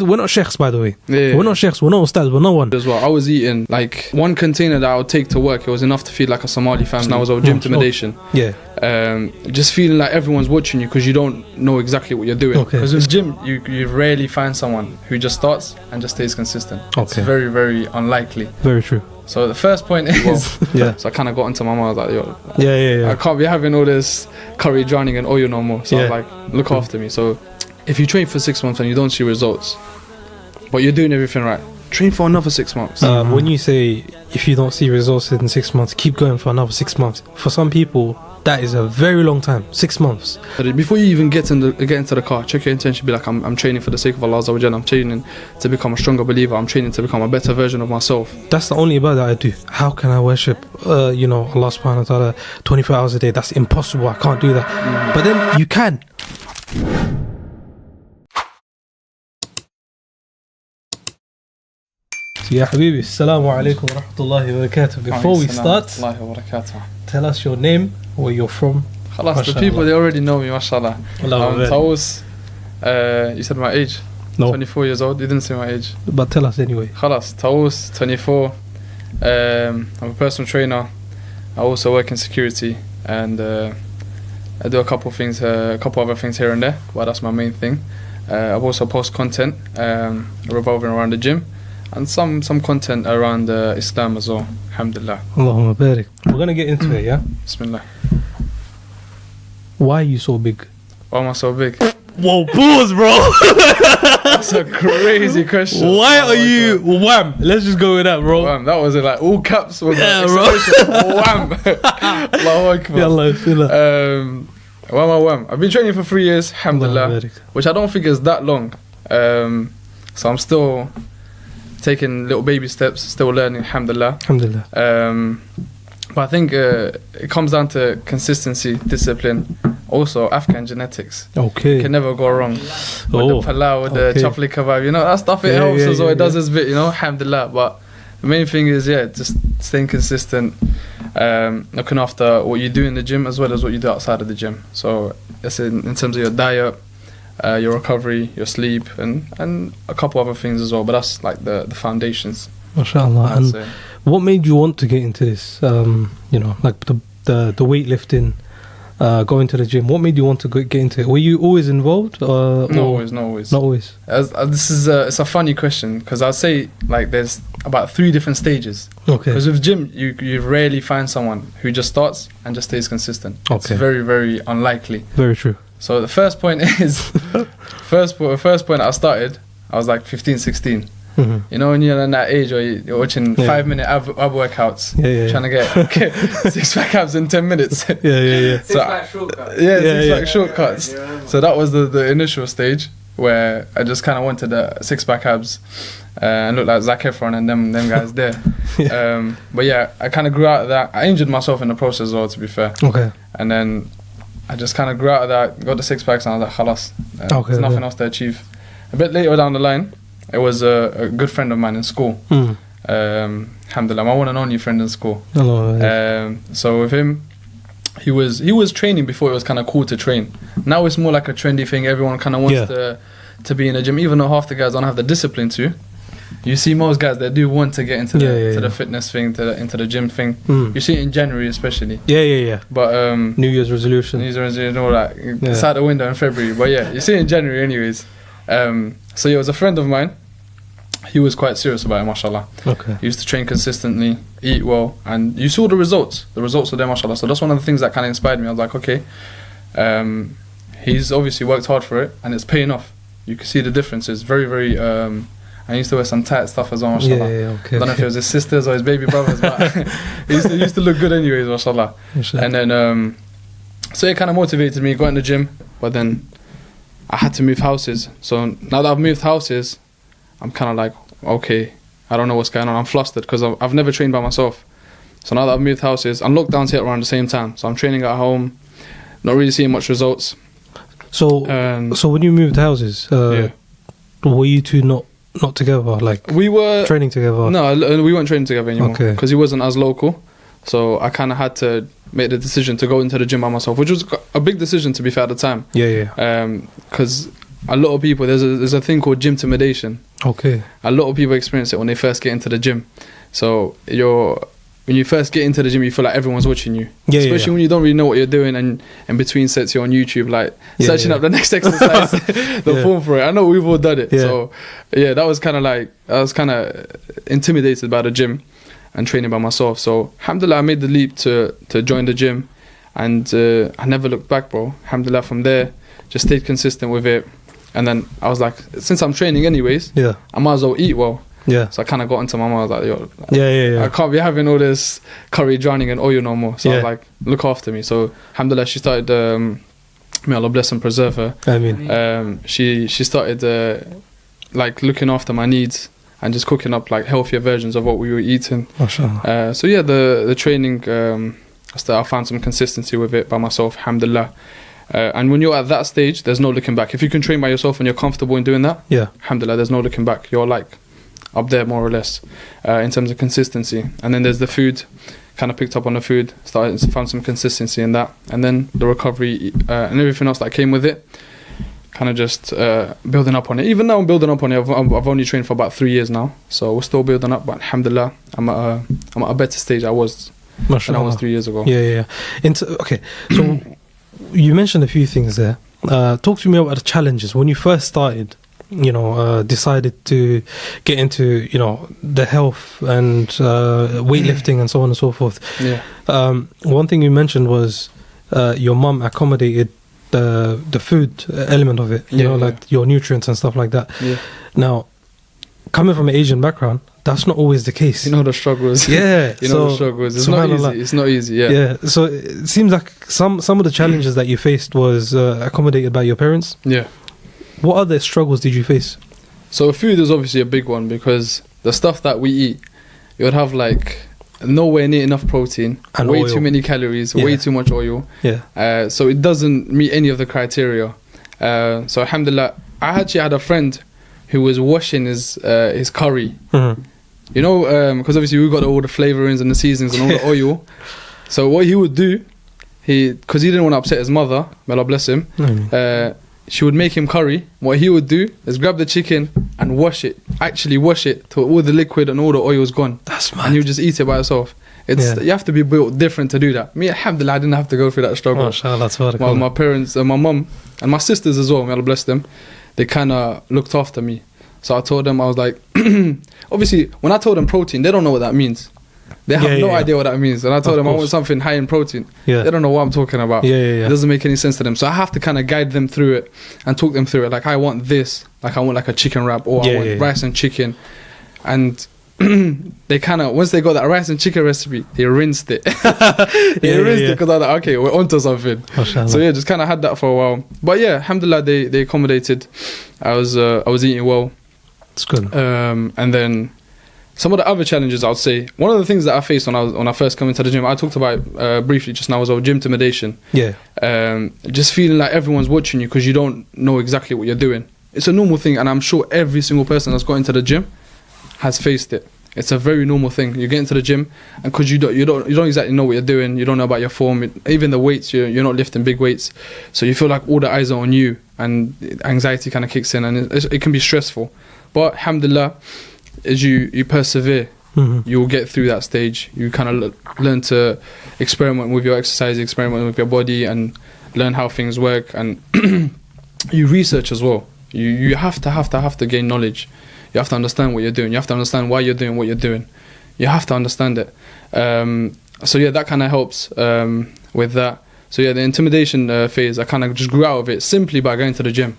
we're not sheikhs, by the way. Yeah. We're not sheikhs, we're not ustads, we're no one. As well, I was eating like one container that I would take to work. It was enough to feed like a Somali family. And I was of gym intimidation. Yeah. Just feeling like everyone's watching you because you don't know exactly what you're doing. Because with gym, you rarely find someone who just starts and just stays consistent. It's very, very unlikely. Very true. So the first point is, yeah. So I kind of got into my mom. I was like, yo, yeah. I can't be having all this curry drowning in oil no more. So I was like, look after me. So if you train for 6 months and you don't see results, but you're doing everything right, train for another 6 months. When you say if you don't see results in 6 months, keep going for another 6 months. For some people, that is a very long time. 6 months. Before you even get into the car, check your intention. Be like, I'm training for the sake of Allah Azza wa Jalla. I'm training to become a stronger believer. I'm training to become a better version of myself. That's the only ibadah I do. How can I worship Allah subhanahu wa ta'ala 24 hours a day? That's impossible. I can't do that. But then you can. Ya Habibi, Assalamu alaikum wa rahmatullahi wa barakatuh. Before we start, tell us your name, where you're from. The people, they already know me, mashallah. Tawoos, you said my age? No. 24 years old, you didn't say my age. But tell us anyway. Tawoos, 24. I'm a personal trainer. I also work in security and I do a couple other things here and there, but that's my main thing. I've also post content revolving around the gym. And some content around Islam as well, alhamdulillah. Allahumma barik. We're going to get into it, yeah? Bismillah. Why are you so big? Why am I so big? Whoa, pause, bro. That's a crazy question. Why are you wham? Let's just go with that, bro. Wham. That was it, like all caps. Was yeah, bro. Wham. Allahu Akbar. Why am I wham? I've been training for 3 years, alhamdulillah, which I don't think is that long. So I'm still taking little baby steps, still learning, alhamdulillah. But I think it comes down to consistency, discipline, also Afghan genetics. You can never go wrong with the palau, with the chapli kebab, that stuff, it helps as well. It does its bit, alhamdulillah. But the main thing is, just staying consistent, looking after what you do in the gym as well as what you do outside of the gym. So that's in terms of your diet, your recovery, your sleep, and a couple other things as well. But that's like the foundations. MashaAllah. And what made you want to get into this? Like the weightlifting, going to the gym. What made you want to get into it? Were you always involved? Not always. Not always. This is it's a funny question because I'll say like there's about 3 different stages. Because with gym, you rarely find someone who just starts and just stays consistent. It's very, very unlikely. Very true. So the first point is, first point I started, I was like 15, 16. You know when you're in that age where you're watching 5-minute ab workouts, trying to get 6-pack abs in 10 minutes. So, 6-pack shortcuts. 6-pack shortcuts. So that was the initial stage where I just kind of wanted the 6-pack abs and looked like Zac Efron and them guys there. But yeah, I kind of grew out of that. I injured myself in the process as well, to be fair. And then I just kind of grew out of that, got the 6-packs, and I was like, khalas. There's nothing else to achieve. A bit later down the line, it was a good friend of mine in school. Alhamdulillah, my one and only friend in school. So with him, he was training before it was kind of cool to train. Now it's more like a trendy thing. Everyone kind of wants to be in a gym, even though half the guys don't have the discipline to. You see most guys that do want to get into the fitness thing, into the gym thing. You see it in January especially. But New Year's resolution, all that. It's out the window in February. But yeah, you see it in January anyways. So it was a friend of mine. He was quite serious about it, mashallah. He used to train consistently, eat well, and you saw the results. The results were there, mashallah. So that's one of the things that kind of inspired me. I was like, okay, he's obviously worked hard for it, and it's paying off. You can see the differences. Very, very. I used to wear some tight stuff as well, mashallah. I don't know if it was his sisters or his baby brothers, but he used to look good anyways, mashallah. And then, so it kind of motivated me, got in the gym, but then I had to move houses. So now that I've moved houses, I'm kind of like, okay, I don't know what's going on. I'm flustered because I've never trained by myself. So now that I've moved houses, and lockdowns hit around the same time. So I'm training at home, not really seeing much results. So when you moved houses, were you two not together? Like we were training together? No, we weren't training together anymore because he wasn't as local. So I kind of had to make the decision to go into the gym by myself, which was a big decision to be fair at the time. Because a lot of people, there's a thing called gym intimidation. Okay. A lot of people experience it when they first get into the gym. So when you first get into the gym, you feel like everyone's watching you. Yeah, especially when you don't really know what you're doing, and in between sets you're on YouTube, like searching up the next exercise, the form for it. I know we've all done it. So yeah, that was kind of intimidated by the gym and training by myself. So alhamdulillah, I made the leap to join the gym, and I never looked back, bro. Alhamdulillah, from there, just stayed consistent with it. And then I was like, since I'm training anyways, I might as well eat well. Yeah. So I kind of got into my mum. I was like, yo, I can't be having all this curry drowning in oil no more. So I was like, look after me. So alhamdulillah, she started, may Allah bless and preserve her. I mean, she started like looking after my needs and just cooking up like healthier versions of what we were eating. MashaAllah. So yeah, the training, I found some consistency with it by myself, alhamdulillah. And when you're at that stage, there's no looking back. If you can train by yourself and you're comfortable in doing that, alhamdulillah, there's no looking back. You're like up there more or less in terms of consistency. And then there's the food, kind of picked up on the food, found some consistency in that. And then the recovery and everything else that came with it, kind of just building up on it. Even though I'm building up on it, I've only trained for about 3 years now, so we're still building up, but alhamdulillah, I'm at a better stage I was than I was 3 years ago. Okay, so you mentioned a few things there. Talk to me about the challenges when you first started, decided to get into, the health and weightlifting and so on and so forth. One thing you mentioned was your mum accommodated the food element of it, like your nutrients and stuff like that. Now, coming from an Asian background, that's not always the case. You know the struggles. The struggles. It's not easy. It's not easy. So it seems like some of the challenges that you faced was accommodated by your parents. What other struggles did you face? So food is obviously a big one, because the stuff that we eat, it would have like nowhere near enough protein, and way too many calories, way too much oil. So it doesn't meet any of the criteria. So alhamdulillah, I actually had a friend who was washing his curry. Because obviously we got all the flavorings and the seasonings and all the oil. So what he would do, because he didn't want to upset his mother, may Allah bless him, she would make him curry. What he would do is grab the chicken and actually wash it till all the liquid and all the oil is gone. That's mad. And he would just eat it by himself. You have to be built different to do that. Me, alhamdulillah, I didn't have to go through that struggle. MashaAllah, my parents and my mum and my sisters as well, may Allah bless them, they kind of looked after me. So I told them, I was like, obviously when I told them protein, they don't know what that means. They have no idea what that means. And I told them I want something high in protein. They don't know what I'm talking about. It doesn't make any sense to them. So I have to kind of guide them through it and talk them through it. Like, I want this. Like, I want like a chicken wrap, or I want rice and chicken. And they kind of, once they got that rice and chicken recipe, they rinsed it. It because I was like, okay, we're onto something. So yeah, just kind of had that for a while. But yeah, alhamdulillah, they accommodated. I was eating well. It's good. And then some of the other challenges, I'd say, one of the things that I faced when I first come into the gym, I talked about briefly just now, was gym intimidation. Just feeling like everyone's watching you because you don't know exactly what you're doing. It's a normal thing, and I'm sure every single person that's got into the gym has faced it. It's a very normal thing. You get into the gym, and because you don't exactly know what you're doing, you don't know about your form, even the weights, you're not lifting big weights, so you feel like all the eyes are on you, and anxiety kind of kicks in, and it can be stressful. But alhamdulillah, as you persevere, you will get through that stage. You kind of learn to experiment with your exercise, experiment with your body, and learn how things work. And you research as well. You have to gain knowledge. You have to understand what you're doing. You have to understand why you're doing what you're doing. You have to understand it. So yeah, that kind of helps with that. So yeah, the intimidation phase, I kind of just grew out of it simply by going to the gym.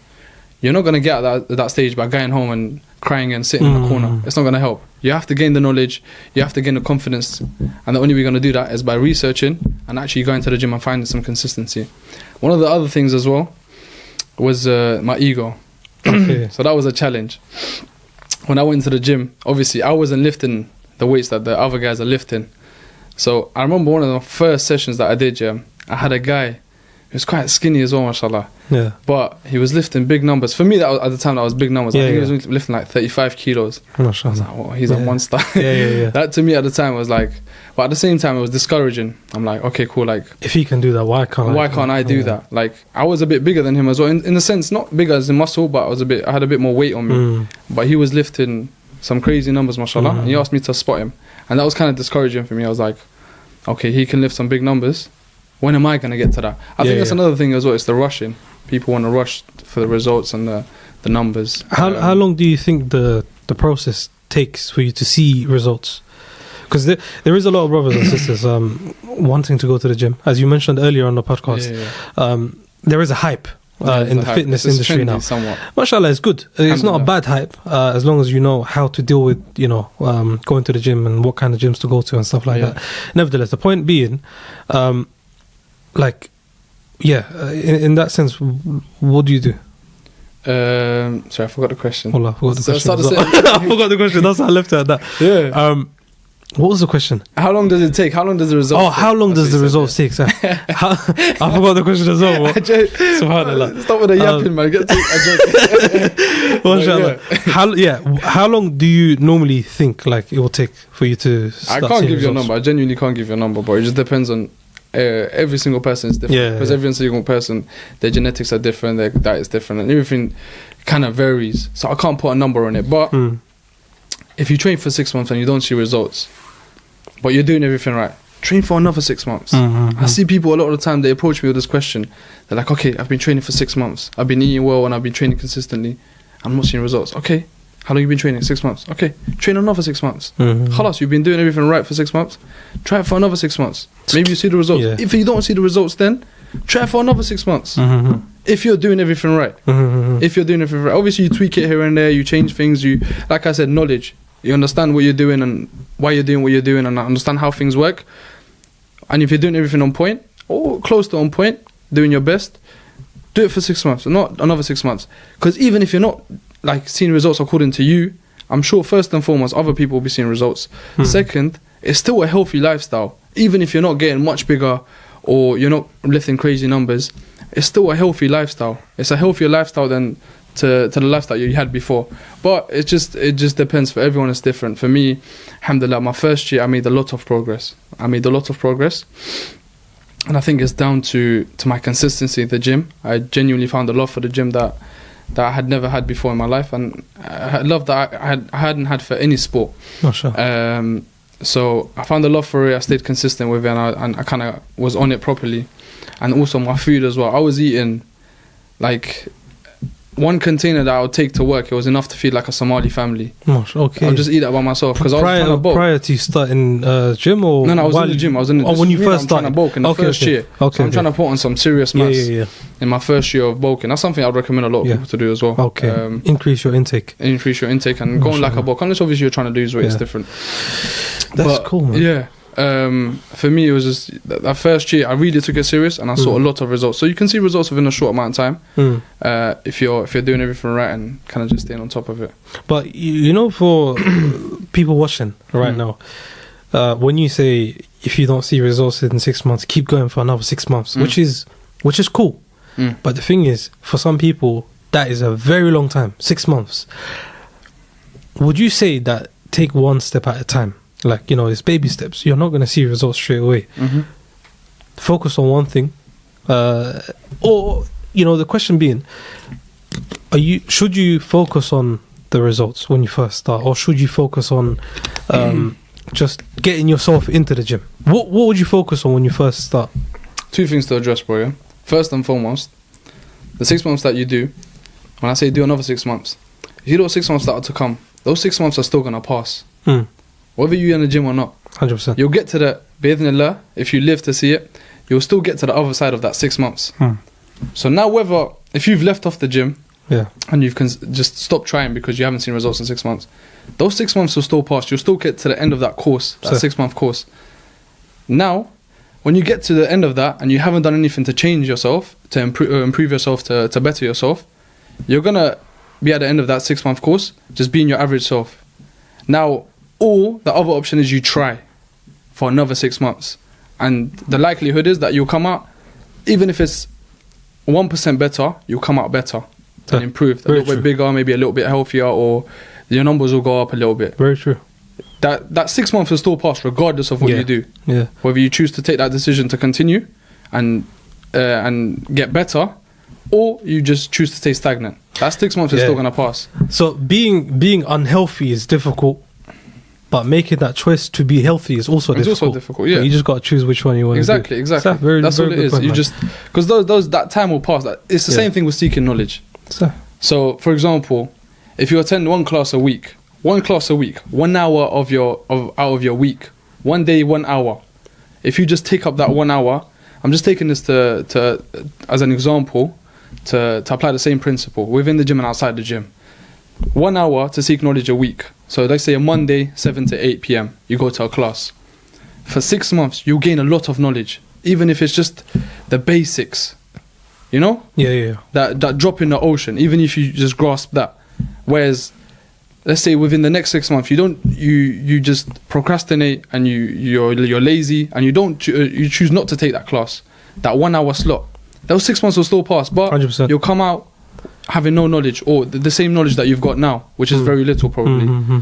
You're not going to get at that stage by going home and crying and sitting in the corner. It's not going to help. You have to gain the knowledge. You have to gain the confidence. And the only way you're going to do that is by researching and actually going to the gym and finding some consistency. One of the other things as well was my ego. So that was a challenge. When I went to the gym, obviously I wasn't lifting the weights that the other guys are lifting. So I remember one of the first sessions that I did, I had a guy He was quite skinny as well, mashallah. Yeah. But he was lifting big numbers. For me, that was, at the time, that was big numbers. Yeah, I think yeah. he was lifting like 35 kilos. I was like, MashaAllah. oh, he's a monster. Yeah. That to me at the time was like, but at the same time, it was discouraging. I'm like, okay, cool. Like, If he can do that, why can't I do that? Like, I was a bit bigger than him as well. In a sense, not bigger as in muscle, but I had a bit more weight on me. Mm. But he was lifting some crazy numbers, mashallah. Mm. And he asked me to spot him. And that was kind of discouraging for me. I was like, okay, he can lift some big numbers. When am I going to get to that? I think that's another thing as well. It's the rushing. People want to rush for the results and the numbers. How long do you think the process takes for you to see results? Because there is a lot of brothers and sisters wanting to go to the gym. As you mentioned earlier on the podcast, there is a hype in the fitness industry now. Somewhat. MashaAllah, it's good. It's not a bad hype as long as you know how to deal with, going to the gym and what kind of gyms to go to and stuff like that. Nevertheless, the point being, in that sense, what do you do? Sorry, I forgot the question. Hold on, I forgot the question. So I forgot the question. That's how I left it at that. Yeah. What was the question? How long does it take? How long does the result? Oh, how long does the results take? Sir? I forgot the question as well. Subhanallah. Stop with the yapping, man. Get to a joke. MashaAllah. How long do you normally think like it will take for you to start I can't seeing give you a results? number. I genuinely can't give you a number, but it just depends on every single person is different. Because every single person, their genetics are different, their diet is different, and everything kind of varies. So I can't put a number on it. But if you train for 6 months and you don't see results, but you're doing everything right, train for another 6 months. I see people a lot of the time, they approach me with this question. They're like, okay, I've been training for 6 months. I've been eating well and I've been training consistently. I'm not seeing results. Okay, how long have you been training? 6 months. Okay, train another 6 months. Khalas, you've been doing everything right for 6 months. Try it for another 6 months. Maybe you see the results. Yeah. If you don't see the results, then try it for another 6 months. If you're doing everything right. If you're doing everything right. Obviously, you tweak it here and there. You change things. You, like I said, knowledge. You understand what you're doing and why you're doing what you're doing, and understand how things work. And if you're doing everything on point or close to on point, doing your best, do it for 6 months, not another 6 months. Because even if you're not like seeing results according to you, I'm sure first and foremost other people will be seeing results. Second, it's still a healthy lifestyle. Even if you're not getting much bigger or you're not lifting crazy numbers, it's still a healthy lifestyle. It's a healthier lifestyle than to the lifestyle you had before. But it just depends. For everyone it's different. For me, alhamdulillah, my first year I made a lot of progress. And I think it's down to my consistency in the gym. I genuinely found a love for the gym that I had never had before in my life, and a love that I hadn't had for any sport. MashaAllah. So I found a love for it. I stayed consistent with it, and I kind of was on it properly. And also my food as well. I was eating like one container that I would take to work. It was enough to feed like a Somali family. Okay. I'll just eat that by myself because I was trying to bulk. Prior to starting gym, or No, I was in the gym. when you first started. Trying to bulk in the first year. Okay. So I'm trying to put on some serious mass Yeah. in my first year of bulking. That's something I'd recommend a lot of people to do as well. Okay. Increase your intake. Increase your intake and go on like a bulk. Unless obviously you're trying to lose weight, it's different. That's cool, man. Yeah. For me, it was just that first year I really took it serious, and I saw a lot of results. So you can see results within a short amount of time if you're doing everything right and kind of just staying on top of it. But for people watching right now, when you say if you don't see results in 6 months, keep going for another 6 months, which is cool. But the thing is, for some people, that is a very long time. 6 months. Would you say that take one step at a time? Like, it's baby steps. You're not going to see results straight away. Focus on one thing. Or, the question being, should you focus on the results when you first start? Or should you focus on just getting yourself into the gym? What would you focus on when you first start? Two things to address, bro, yeah? First and foremost, the 6 months that you do, when I say do another 6 months, if you do 6 months that are to come, those 6 months are still going to pass. Whether you're in the gym or not, 100%. You'll get to the, bi'idhnillah, if you live to see it, you'll still get to the other side of that 6 months. So now if you've left off the gym and you've just stopped trying because you haven't seen results in 6 months, those 6 months will still pass. You'll still get to the end of that course, that 6 month course. Now, when you get to the end of that and you haven't done anything to change yourself, to improve yourself, to better yourself, you're going to be at the end of that 6 month course, just being your average self. Now, or the other option is you try for another 6 months. And the likelihood is that you'll come out, even if it's 1% better, you'll come out better and improved. A Very little true. bit bigger, maybe a little bit healthier, or your numbers will go up a little bit. Very true. That 6 months will still pass regardless of what you do. Yeah. Whether you choose to take that decision to continue and get better, or you just choose to stay stagnant. That 6 months is still going to pass. So being unhealthy is difficult, but making that choice to be healthy is also It's difficult. also difficult, yeah. But you just got to choose which one you want to do. Exactly. Very That's all it good is. point, You man. just, because that time will pass. It's the same thing with seeking knowledge. So, for example, if you attend one class a week, 1 hour out of your week, 1 day, 1 hour. If you just take up that 1 hour, I'm just taking this to as an example to apply the same principle within the gym and outside the gym. 1 hour to seek knowledge a week. So let's say a Monday, 7 to 8 p.m. you go to a class. For 6 months, you'll gain a lot of knowledge, even if it's just the basics. You know? Yeah. That drop in the ocean, even if you just grasp that. Whereas, let's say within the next 6 months, you just procrastinate and you're lazy and you choose not to take that class, that 1 hour slot. Those 6 months will still pass, but 100%. you'll come out having no knowledge, or the same knowledge that you've got now, which is very little probably. Mm-hmm.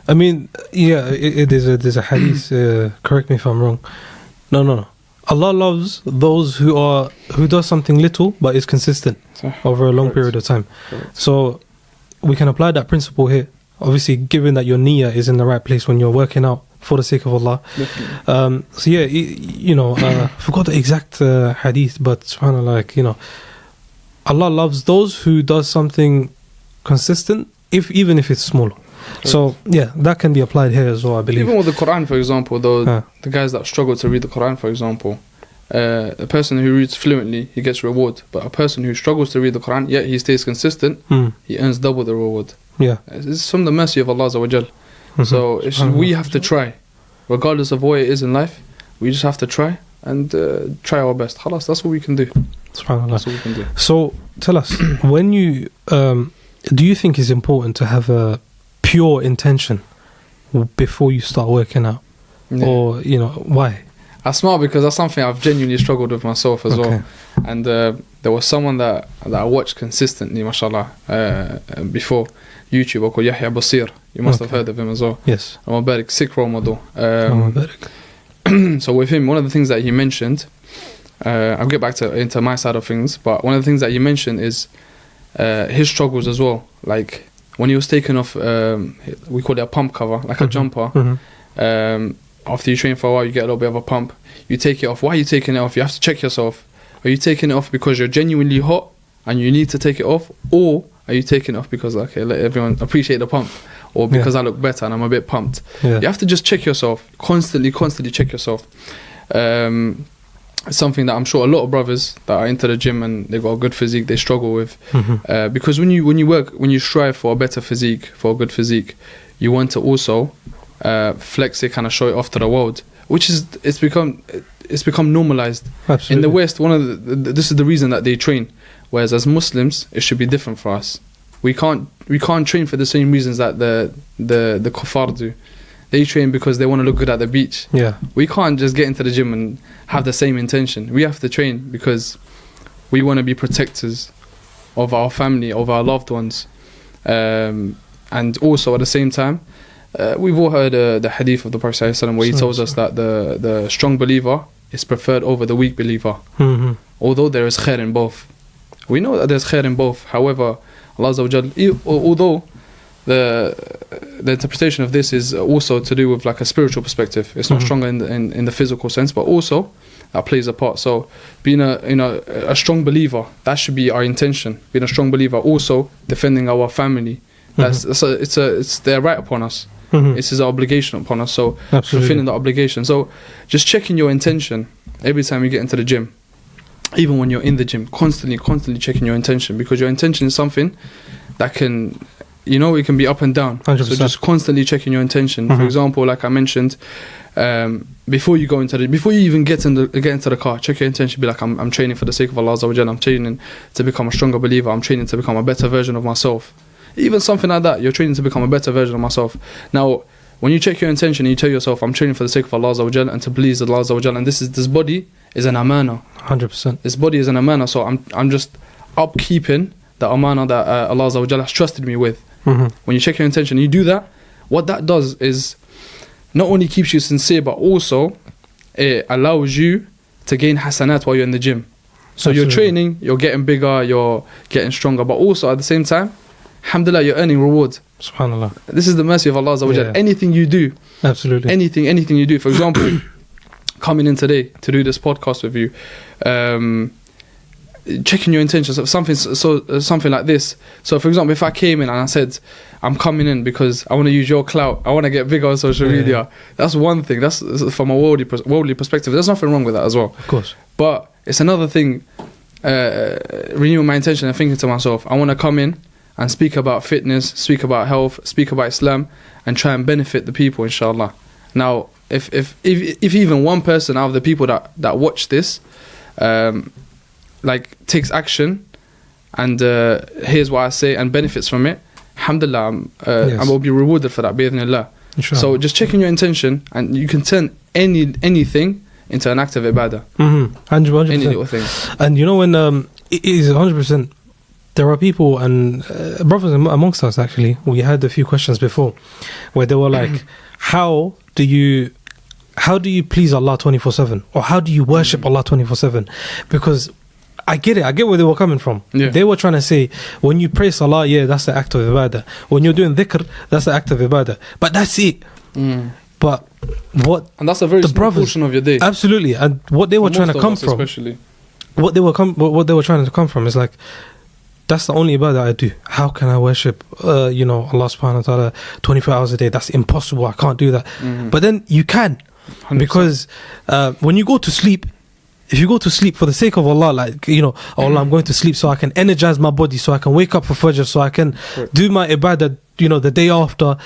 I mean, yeah, there's a hadith. Correct me if I'm wrong. No. Allah loves those who does something little but is consistent over a long period of time. Correct. So we can apply that principle here. Obviously, given that your niyyah is in the right place when you're working out for the sake of Allah. So yeah, I forgot the exact hadith, but subhanAllah, like, Allah loves those who does something consistent, even if it's small. So yeah, that can be applied here as well, I believe. Even with the Quran, for example, though, the guys that struggle to read the Quran, for example, a person who reads fluently, he gets reward. But a person who struggles to read the Quran, yet he stays consistent, he earns double the reward. Yeah, it's from the mercy of Allah Azza wa Jal. So we have to try, regardless of what it is in life. We just have to try and try our best. Khalas, that's what we can do. SubhanAllah. That's what we can do. So tell us, when you do you think it's important to have a pure intention before you start working out, or why? That's smart, because that's something I've genuinely struggled with myself as well. And there was someone that I watched consistently, mashallah, before, YouTuber called Yahya Basir. You must have heard of him as well. Yes. Ramadan, sick role model. Ramadan. So with him, one of the things that he mentioned, I'll get back into my side of things, but one of the things that he mentioned is his struggles as well. Like when he was taken off, we call it a pump cover, like a jumper. After you train for a while, you get a little bit of a pump. You take it off. Why are you taking it off? You have to check yourself. Are you taking it off because you're genuinely hot and you need to take it off, or are you taking it off because, okay, let everyone appreciate the pump, or because I look better and I'm a bit pumped? You have to just check yourself, constantly check yourself. It's something that I'm sure a lot of brothers that are into the gym and they've got a good physique, they struggle with. Because when you strive for a better physique, for a good physique, you want to also flex it, kind of show it off to the world, which is it's become normalized. Absolutely. In the West. This is the reason that they train, whereas as Muslims it should be different for us. We can't train for the same reasons that the kuffar do. They train because they want to look good at the beach. We can't just get into the gym and have the same intention. We have to train because we want to be protectors of our family, of our loved ones, and also at the same time, we've all heard the hadith of the Prophet ﷺ where he tells us that the strong believer is preferred over the weak believer. Although there is khair in both. We know that there's khair in both. However, Allah Azza wa Jal, although the interpretation of this is also to do with like a spiritual perspective, it's not stronger in the physical sense, but also that plays a part. So being a strong believer, that should be our intention. Being a strong believer, also defending our family, it's their right upon us. It's his obligation upon us, so fulfilling the obligation. So just checking your intention every time you get into the gym, even when you're in the gym, constantly checking your intention, because your intention is something that can, it can be up and down. 100%. So just constantly checking your intention. For example, like I mentioned, before you even get into the car, check your intention. Be like, I'm training for the sake of Allah Azza wa Jalla. I'm training to become a stronger believer. I'm training to become a better version of myself. Even something like that, you're training to become a better version of myself. Now, when you check your intention and you tell yourself, I'm training for the sake of Allah Azza wa Jalla and to please Allah Azza wa Jalla, and this body is an amana. 100%. This body is an amana, so I'm just upkeeping the amana that Allah Azza wa Jalla has trusted me with. Mm-hmm. When you check your intention, you do that, what that does is not only keeps you sincere, but also it allows you to gain hasanat while you're in the gym. So Absolutely. you're training, you're getting bigger, you're getting stronger, but also at the same time, alhamdulillah, you're earning rewards. SubhanAllah. This is the mercy of Allah Azza wa Jalla. Yeah. Anything you do, Absolutely. anything you do, for example, coming in today to do this podcast with you, checking your intentions of something like this. So for example, if I came in and I said I'm coming in because I want to use your clout, I want to get bigger on social media, that's one thing. That's from a worldly perspective. There's nothing wrong with that as well, Of course. but it's another thing, renewing my intention and thinking to myself, I want to come in and speak about fitness, speak about health, speak about Islam, and try and benefit the people, inshallah. Now, if even one person out of the people that watch this, like takes action and hears what I say and benefits from it, alhamdulillah, I will be rewarded for that, bi'idhnillah. Inshallah. So just checking your intention, and you can turn anything into an act of ibadah. 100%. Any little thing. And you know, when it is 100%, there are people and brothers amongst us, actually, we had a few questions before where they were like, how do you please Allah 24/7, or how do you worship Allah 24/7? Because I get where they were coming from. Yeah. They were trying to say, when you pray salah, yeah, that's the act of ibadah. When you're doing dhikr, that's the act of ibadah. But that's it. But what, And that's a very the small brothers, portion of your day. absolutely, and what they were trying to come from, especially. what they were trying to come from is like, that's the only ibadah I do. How can I worship Allah subhanahu wa ta'ala 24 hours a day? That's impossible. I can't do that. But then you can, 100%. because when you go to sleep, if you go to sleep for the sake of Allah, like, Allah, I'm going to sleep so I can energize my body, so I can wake up for Fajr, so I can do my ibadah, the day after.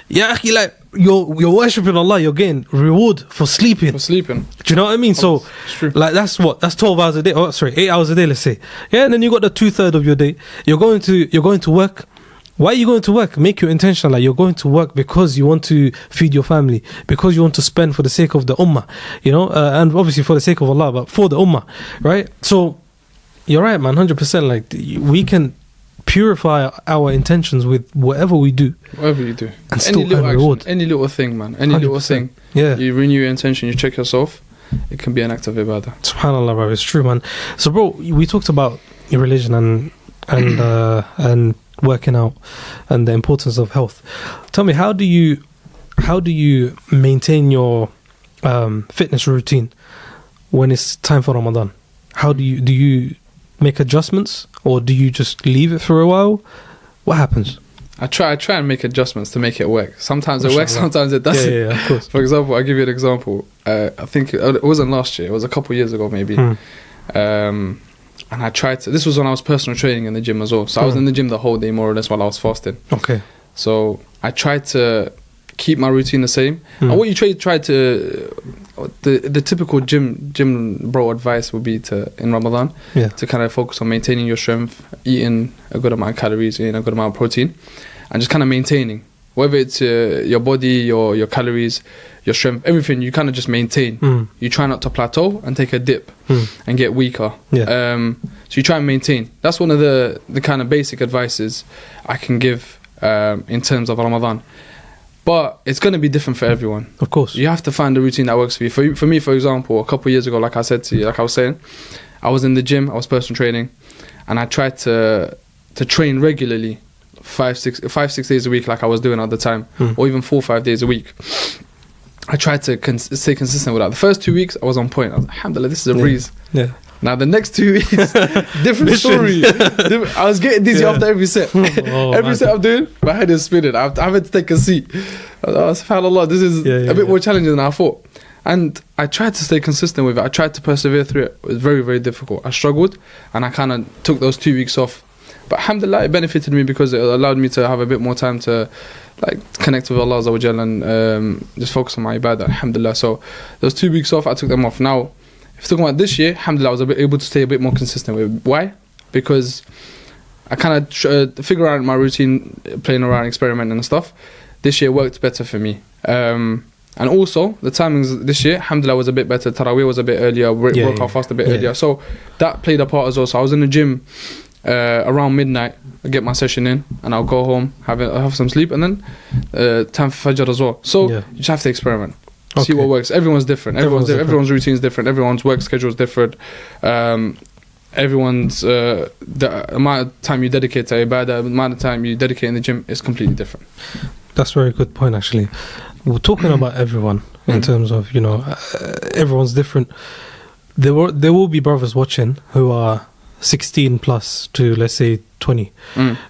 Yeah, like, you're worshipping Allah, you're getting reward for sleeping. For sleeping. Do you know what I mean? So, It's true. like, that's 12 hours a day. Oh, sorry, 8 hours a day, let's say. Yeah, and then you got the 2/3 of your day. You're going to work. Why are you going to work? Make your intention like you're going to work because you want to feed your family, because you want to spend for the sake of the ummah, and obviously for the sake of Allah, but for the ummah, right? So, you're right, man, 100%. Like, we can purify our intentions with whatever we do. Whatever you do. And still earn reward. Any little thing, man. Any little 100%. thing. Yeah. You renew your intention, you check yourself, it can be an act of ibadah. SubhanAllah, bro, it's true, man. So, bro, we talked about your religion and working out and the importance of health. Tell me, how do you maintain your fitness routine when it's time for Ramadan? How do you make adjustments, or do you just leave it for a while? What happens? I try and make adjustments to make it work. Sometimes it works, sometimes it doesn't. Yeah, of course. For example, I'll give you an example. I think it wasn't last year, it was a couple of years ago maybe. And I tried to, this was when I was personal training in the gym as well. So I was in the gym the whole day more or less while I was fasting. Okay. So I tried to keep my routine the same. And what you try to, the typical gym bro advice would be in Ramadan, to kind of focus on maintaining your strength, eating a good amount of calories, eating a good amount of protein, and just kind of maintaining. Whether it's your body, your calories, your strength, everything, you kind of just maintain. You try not to plateau and take a dip and get weaker. So you try and maintain. That's one of the kind of basic advices I can give in terms of Ramadan. But it's going to be different for everyone. Of course. You have to find a routine that works for you. For me, for example, a couple of years ago, like I said to you, like I was saying, I was in the gym, I was personal training, and I tried to train regularly, 5-6 days a week, like I was doing at the time, or even 4 or 5 days a week. I tried to stay consistent with that. The first 2 weeks, I was on point. I was like, alhamdulillah, this is a breeze. Yeah. Now the next 2 weeks, different story. I was getting dizzy after every set. Every set I'm doing, my head is spinning. I had to take a seat. I was like, subhanAllah, this is a bit more challenging than I thought. And I tried to stay consistent with it. I tried to persevere through it. It was very, very difficult. I struggled, and I kind of took those 2 weeks off. But alhamdulillah, it benefited me because it allowed me to have a bit more time to connect with Allah Azza wa Jalla and just focus on my ibadah, alhamdulillah. So those 2 weeks off, I took them off. Now, if you're talking about this year, alhamdulillah, I was able to stay a bit more consistent with it. Why? Because I kind of figure out my routine, playing around, experimenting and stuff. This year worked better for me. And also, the timings this year, alhamdulillah, was a bit better. Taraweeh was a bit earlier. Woke up fast a bit earlier. So that played a part as well. So I was in the gym around midnight. I get my session in, and I'll go home, have some sleep, and then time for Fajr as well. So you just have to experiment. See what works. Everyone's different. Everyone's routine is different. Everyone's work schedule is different. Everyone's the amount of time you dedicate to ibadah, the amount of time you dedicate in the gym is completely different. That's a very good point, actually. We're talking about everyone in terms of, you know, everyone's different. There will be brothers watching who are 16 plus to, let's say, 20.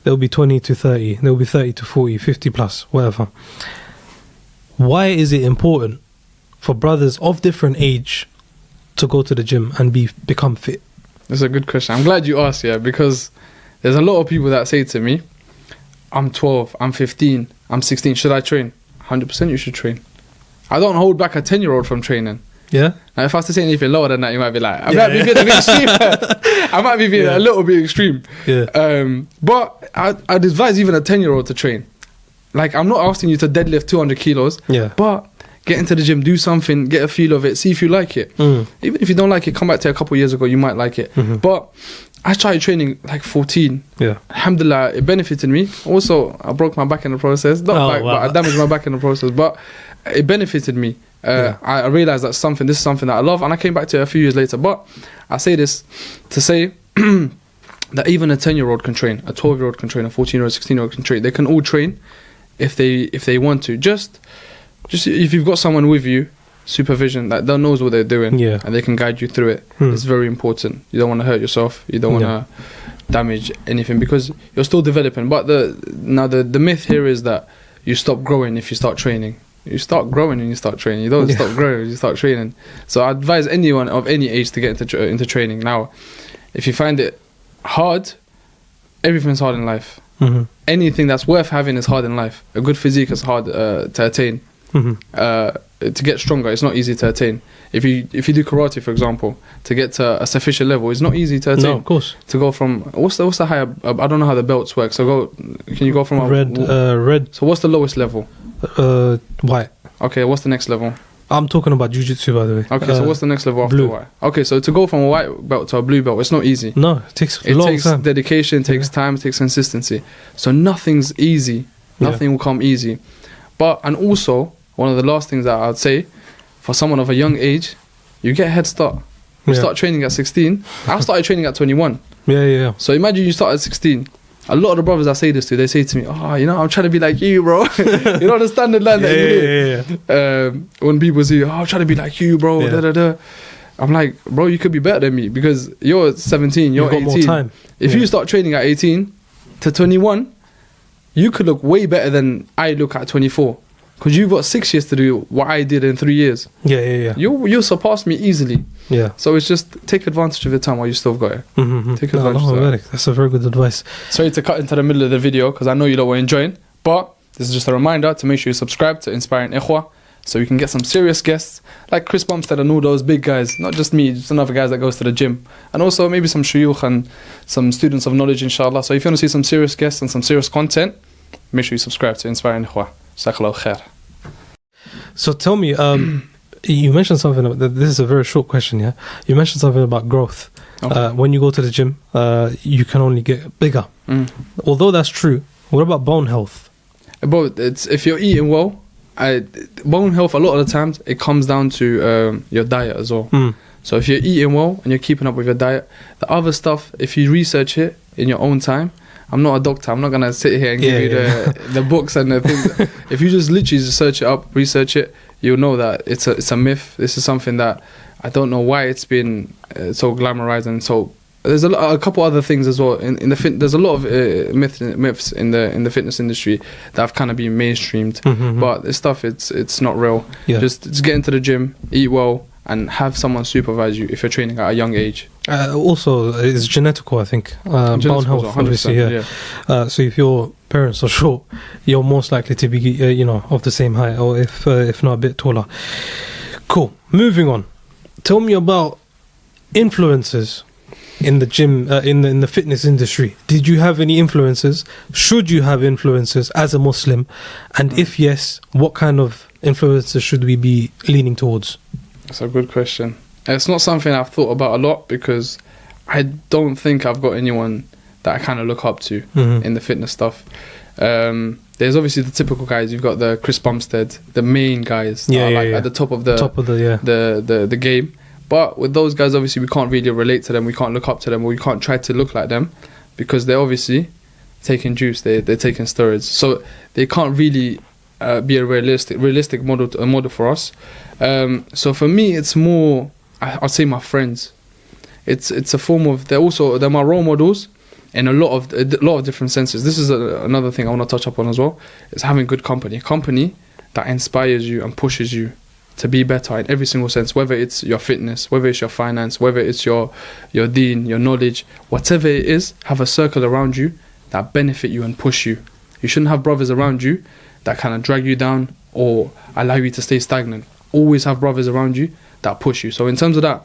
There'll be 20 to 30. There'll be 30 to 40, 50 plus, whatever. Why is it important for brothers of different age to go to the gym and become fit? That's a good question. I'm glad you asked, because there's a lot of people that say to me, I'm 12, I'm 15, I'm 16, should I train? 100% you should train. I don't hold back a 10-year-old from training. Yeah. Now, if I was to say anything lower than that, you might be like, I might be being a bit extreme. I might be being a little bit extreme. Yeah. But I'd advise even a 10-year-old to train. Like, I'm not asking you to deadlift 200 kilos. Yeah. But get into the gym, do something, get a feel of it, see if you like it. Even if you don't like it, come back to a couple of years ago, you might like it. But I started training like 14. Yeah. Alhamdulillah, it benefited me. Also, I broke my back in the process. But I damaged my back in the process. But it benefited me. I realized that this is something that I love, and I came back to it a few years later. But I say this to say that even a 10-year-old can train, a 12-year-old can train, a 14-year-old, 16-year-old can train. They can all train if they want to. Just if you've got someone with you, supervision, that knows what they're doing, and they can guide you through it. It's very important. You don't want to hurt yourself. You don't want to damage anything, because you're still developing. But the myth here is that you stop growing if you start training. You start growing when you start training. You don't stop growing when you start training. So I advise anyone of any age to get into training. Now, if you find it hard, everything's hard in life. Anything that's worth having is hard in life. A good physique is hard to attain. To get stronger, it's not easy to attain. If you do karate, for example, to get to a sufficient level, it's not easy to attain. No, of course. To go from what's the higher? I don't know how the belts work. So can you go from red? So what's the lowest level? White. Okay, what's the next level? I'm talking about jiu-jitsu, by the way. Okay, so what's the next level after blue. white? Okay, so to go from a white belt to a blue belt, it's not easy. No, it takes a long time. Dedication, takes time, it takes consistency. So nothing's easy. Nothing will come easy. And also, one of the last things that I'd say, for someone of a young age, you get a head start. You start training at 16. I started training at 21. Yeah. So imagine you start at 16. A lot of the brothers I say this to, they say to me, I'm trying to be like you, bro. You know the standard line that you do? When people say, I'm trying to be like you, bro. I'm like, bro, you could be better than me, because you're 17, you're 18. More time. If you start training at 18 to 21, you could look way better than I look at 24. Because you've got 6 years to do what I did in 3 years. Yeah. You'll surpass me easily. Yeah. So it's just take advantage of your time while you still got it. Take advantage of it. That's a very good advice. Sorry to cut into the middle of the video, because I know you don't were enjoying. But this is just a reminder to make sure you subscribe to Inspiring Ikhwa, so you can get some serious guests like Chris Bumstead and all those big guys. Not just me, just another guys that goes to the gym. And also maybe some shuyukh and some students of knowledge, inshallah. So if you want to see some serious guests and some serious content, make sure you subscribe to Inspiring Ikhwa. Jazakallahu khair. So tell me, you mentioned something, this is a very short question, yeah? You mentioned something about growth. Okay. When you go to the gym, you can only get bigger. Although that's true, what about bone health? If you're eating well, bone health, a lot of the times, it comes down to your diet as well. So if you're eating well and you're keeping up with your diet, the other stuff, if you research it in your own time, I'm not a doctor. I'm not going to sit here and give you the books and the things. If you just literally just search it up, research it, you'll know that it's a myth. This is something that I don't know why it's been so glamorized. And so there's a couple other things as well. There's a lot of myths in the fitness industry that have kind of been mainstreamed. But this stuff, it's not real. Just get into the gym, eat well, and have someone supervise you if you're training at a young age. Also, it's genetical, I think. Bone health, obviously, so if your parents are short, you're most likely to be, of the same height, or if not a bit taller. Cool. Moving on. Tell me about influences in the gym, in the fitness industry, did you have any influences? Should you have influences as a Muslim? And if yes, what kind of influences should we be leaning towards? That's a good question. It's not something I've thought about a lot because I don't think I've got anyone that I kind of look up to in the fitness stuff. There's obviously the typical guys. You've got the Chris Bumstead, the main guys that are at the top of the game. But with those guys, obviously, we can't really relate to them. We can't look up to them, or we can't try to look like them because they're obviously taking juice. They're taking steroids, so they can't really be a realistic model for us. So for me, it's more. I'll say my friends. It's a form of they're my role models in a lot of different senses. This is another thing I want to touch upon as well. Is having good company that inspires you and pushes you to be better in every single sense, whether it's your fitness, whether it's your finance, whether it's your deen, your knowledge, whatever it is. Have a circle around you that benefit you and push you. You shouldn't have brothers around you that kind of drag you down or allow you to stay stagnant. Always have brothers around you that push you. So in terms of that,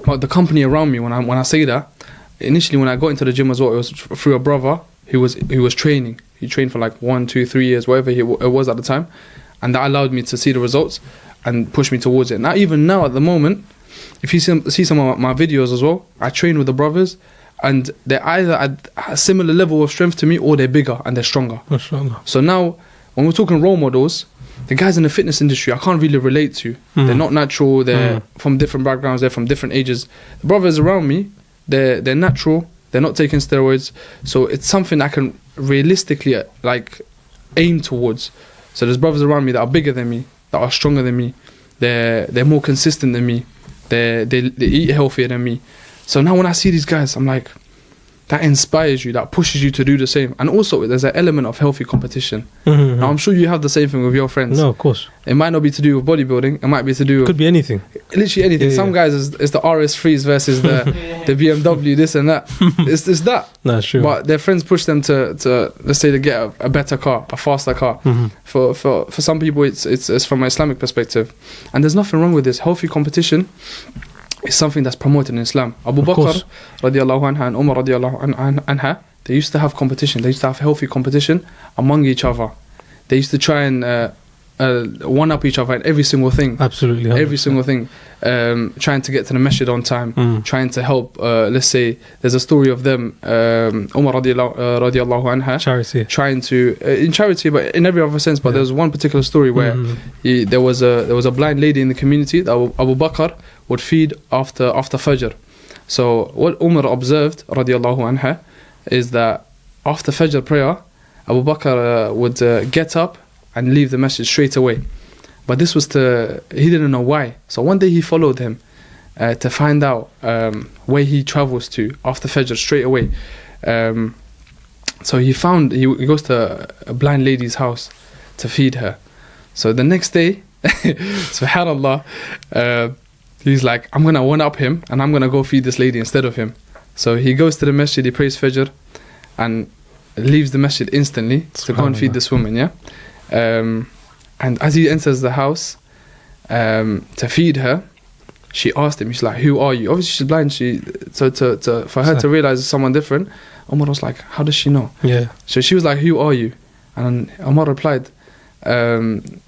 but the company around me, when I say that, initially when I got into the gym as well, it was through a brother who was training. He trained for like 1, 2, 3 years, whatever it was at the time, and that allowed me to see the results and push me towards it. Now, even now at the moment, if you see some of my videos as well, I train with the brothers, and they're either at a similar level of strength to me or they're bigger and they're stronger. So now, when we're talking role models, the guys in the fitness industry I can't really relate to. They're not natural. They're from different backgrounds. They're from different ages. The brothers around me, they're natural. They're not taking steroids. So it's something I can realistically aim towards. So there's brothers around me that are bigger than me, that are stronger than me. They're more consistent than me. They eat healthier than me. So now when I see these guys, I'm like, that inspires you, that pushes you to do the same. And also there's an element of healthy competition. Now I'm sure you have the same thing with your friends. No, of course. It might not be to do with bodybuilding. It might be to do with... Could be anything. Literally anything. Some guys it's the RS3s versus the BMW, this and that. It's that. No, it's true. But their friends push them to let's say, to get a better car, a faster car. For some people it's from an Islamic perspective. And there's nothing wrong with this. Healthy competition is something that's promoted in Islam. Abu Bakr radiallahu anha and Umar radiallahu anha, they used to have competition. They used to have healthy competition among each other. They used to try and one-up each other in every single thing. Absolutely. 100%. Every single thing. Trying to get to the masjid on time. Trying to help, let's say, there's a story of them, Umar radiallahu anha. Charity. Trying to, in charity, but in every other sense. But there was one particular story where there was a blind lady in the community that Abu Bakr would feed after Fajr. So what Umar observed, radiallahu anha, is that after Fajr prayer, Abu Bakr would get up and leave the masjid straight away. But this was he didn't know why. So one day he followed him to find out where he travels to after Fajr straight away. So he goes to a blind lady's house to feed her. So the next day, subhanallah, he's like, I'm going to one-up him and I'm going to go feed this lady instead of him. So he goes to the masjid, he prays Fajr and leaves the masjid instantly to go and feed this woman, yeah? And as he enters the house to feed her, she asked him, she's like, who are you? Obviously she's blind, for her to realize it's someone different, Umar was like, how does she know? Yeah. So she was like, who are you? And Umar replied and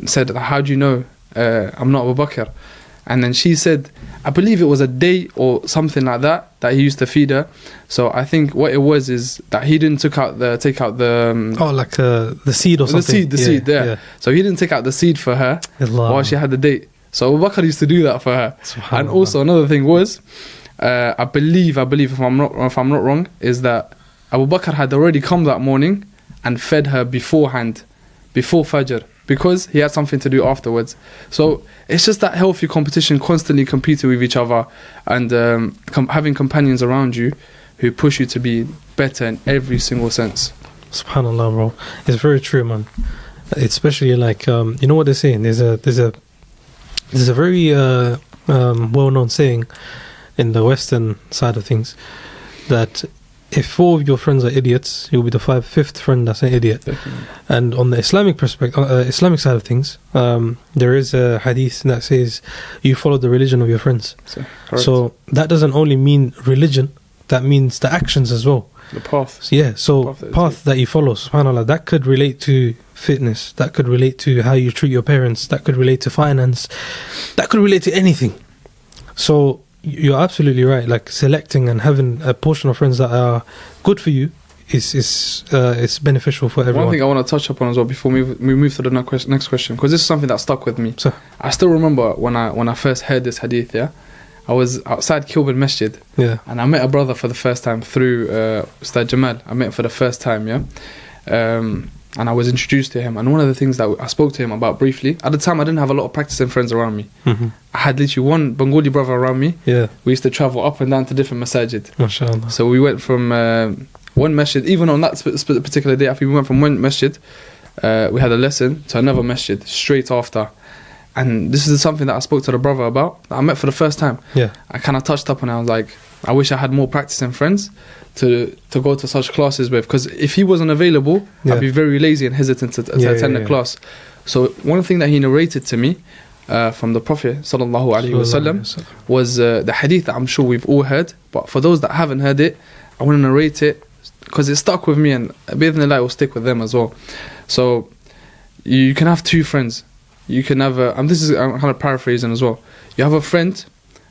said, how do you know I'm not Abu Bakr? And then she said, I believe it was a day or something like that he used to feed her. So I think what it was is that he didn't take out the the seed or something. The seed there. Yeah. So he didn't take out the seed for her while she had the date. So Abu Bakr used to do that for her. And also another thing was, I believe if I'm not wrong, is that Abu Bakr had already come that morning and fed her beforehand, before Fajr, because he had something to do afterwards. So it's just that healthy competition, constantly competing with each other and having companions around you who push you to be better in every single sense. SubhanAllah, bro. It's very true, man. Especially like, you know what they're saying? There's a very well-known saying in the Western side of things that if 4 of your friends are idiots, you'll be the fifth friend that's an idiot. Definitely. And on the Islamic perspective, Islamic side of things, there is a hadith that says you follow the religion of your friends. So that doesn't only mean religion, that means the actions as well. The path. Yeah, so path that you follow, subhanAllah, that could relate to fitness, that could relate to how you treat your parents, that could relate to finance, that could relate to anything. So you're absolutely right, like selecting and having a portion of friends that are good for you is beneficial for everyone. One thing I want to touch upon as well before we move to the next question, because this is something that stuck with me. So, I still remember when I first heard this hadith, yeah, I was outside Kilburn Masjid, yeah, and I met a brother for the first time through Ustad Jamal. I met him for the first time, yeah, and I was introduced to him. And one of the things that I spoke to him about briefly, at the time I didn't have a lot of practicing friends around me. mm-hmm. I had literally one Bengali brother around me. Yeah, We used to travel up and down to different masajid. mashallah. So we went from one masjid, even on that particular day, I think we went from one masjid, we had a lesson, to another masjid straight after. And this is something that I spoke to the brother about, that I met for the first time. Yeah, I kind of touched up on it. I was like, I wish I had more practicing friends to go to such classes with, because if he wasn't available, yeah, I'd be very lazy and hesitant to attend the class. So one thing that he narrated to me from the Prophet sallallahu alaihi wasallam was the hadith that I'm sure we've all heard, but for those that haven't heard it, I want to narrate it because it stuck with me, and bi'idhnillah it will stick with them as well. So you can have 2 friends. You can have I'm kind of paraphrasing as well. You have a friend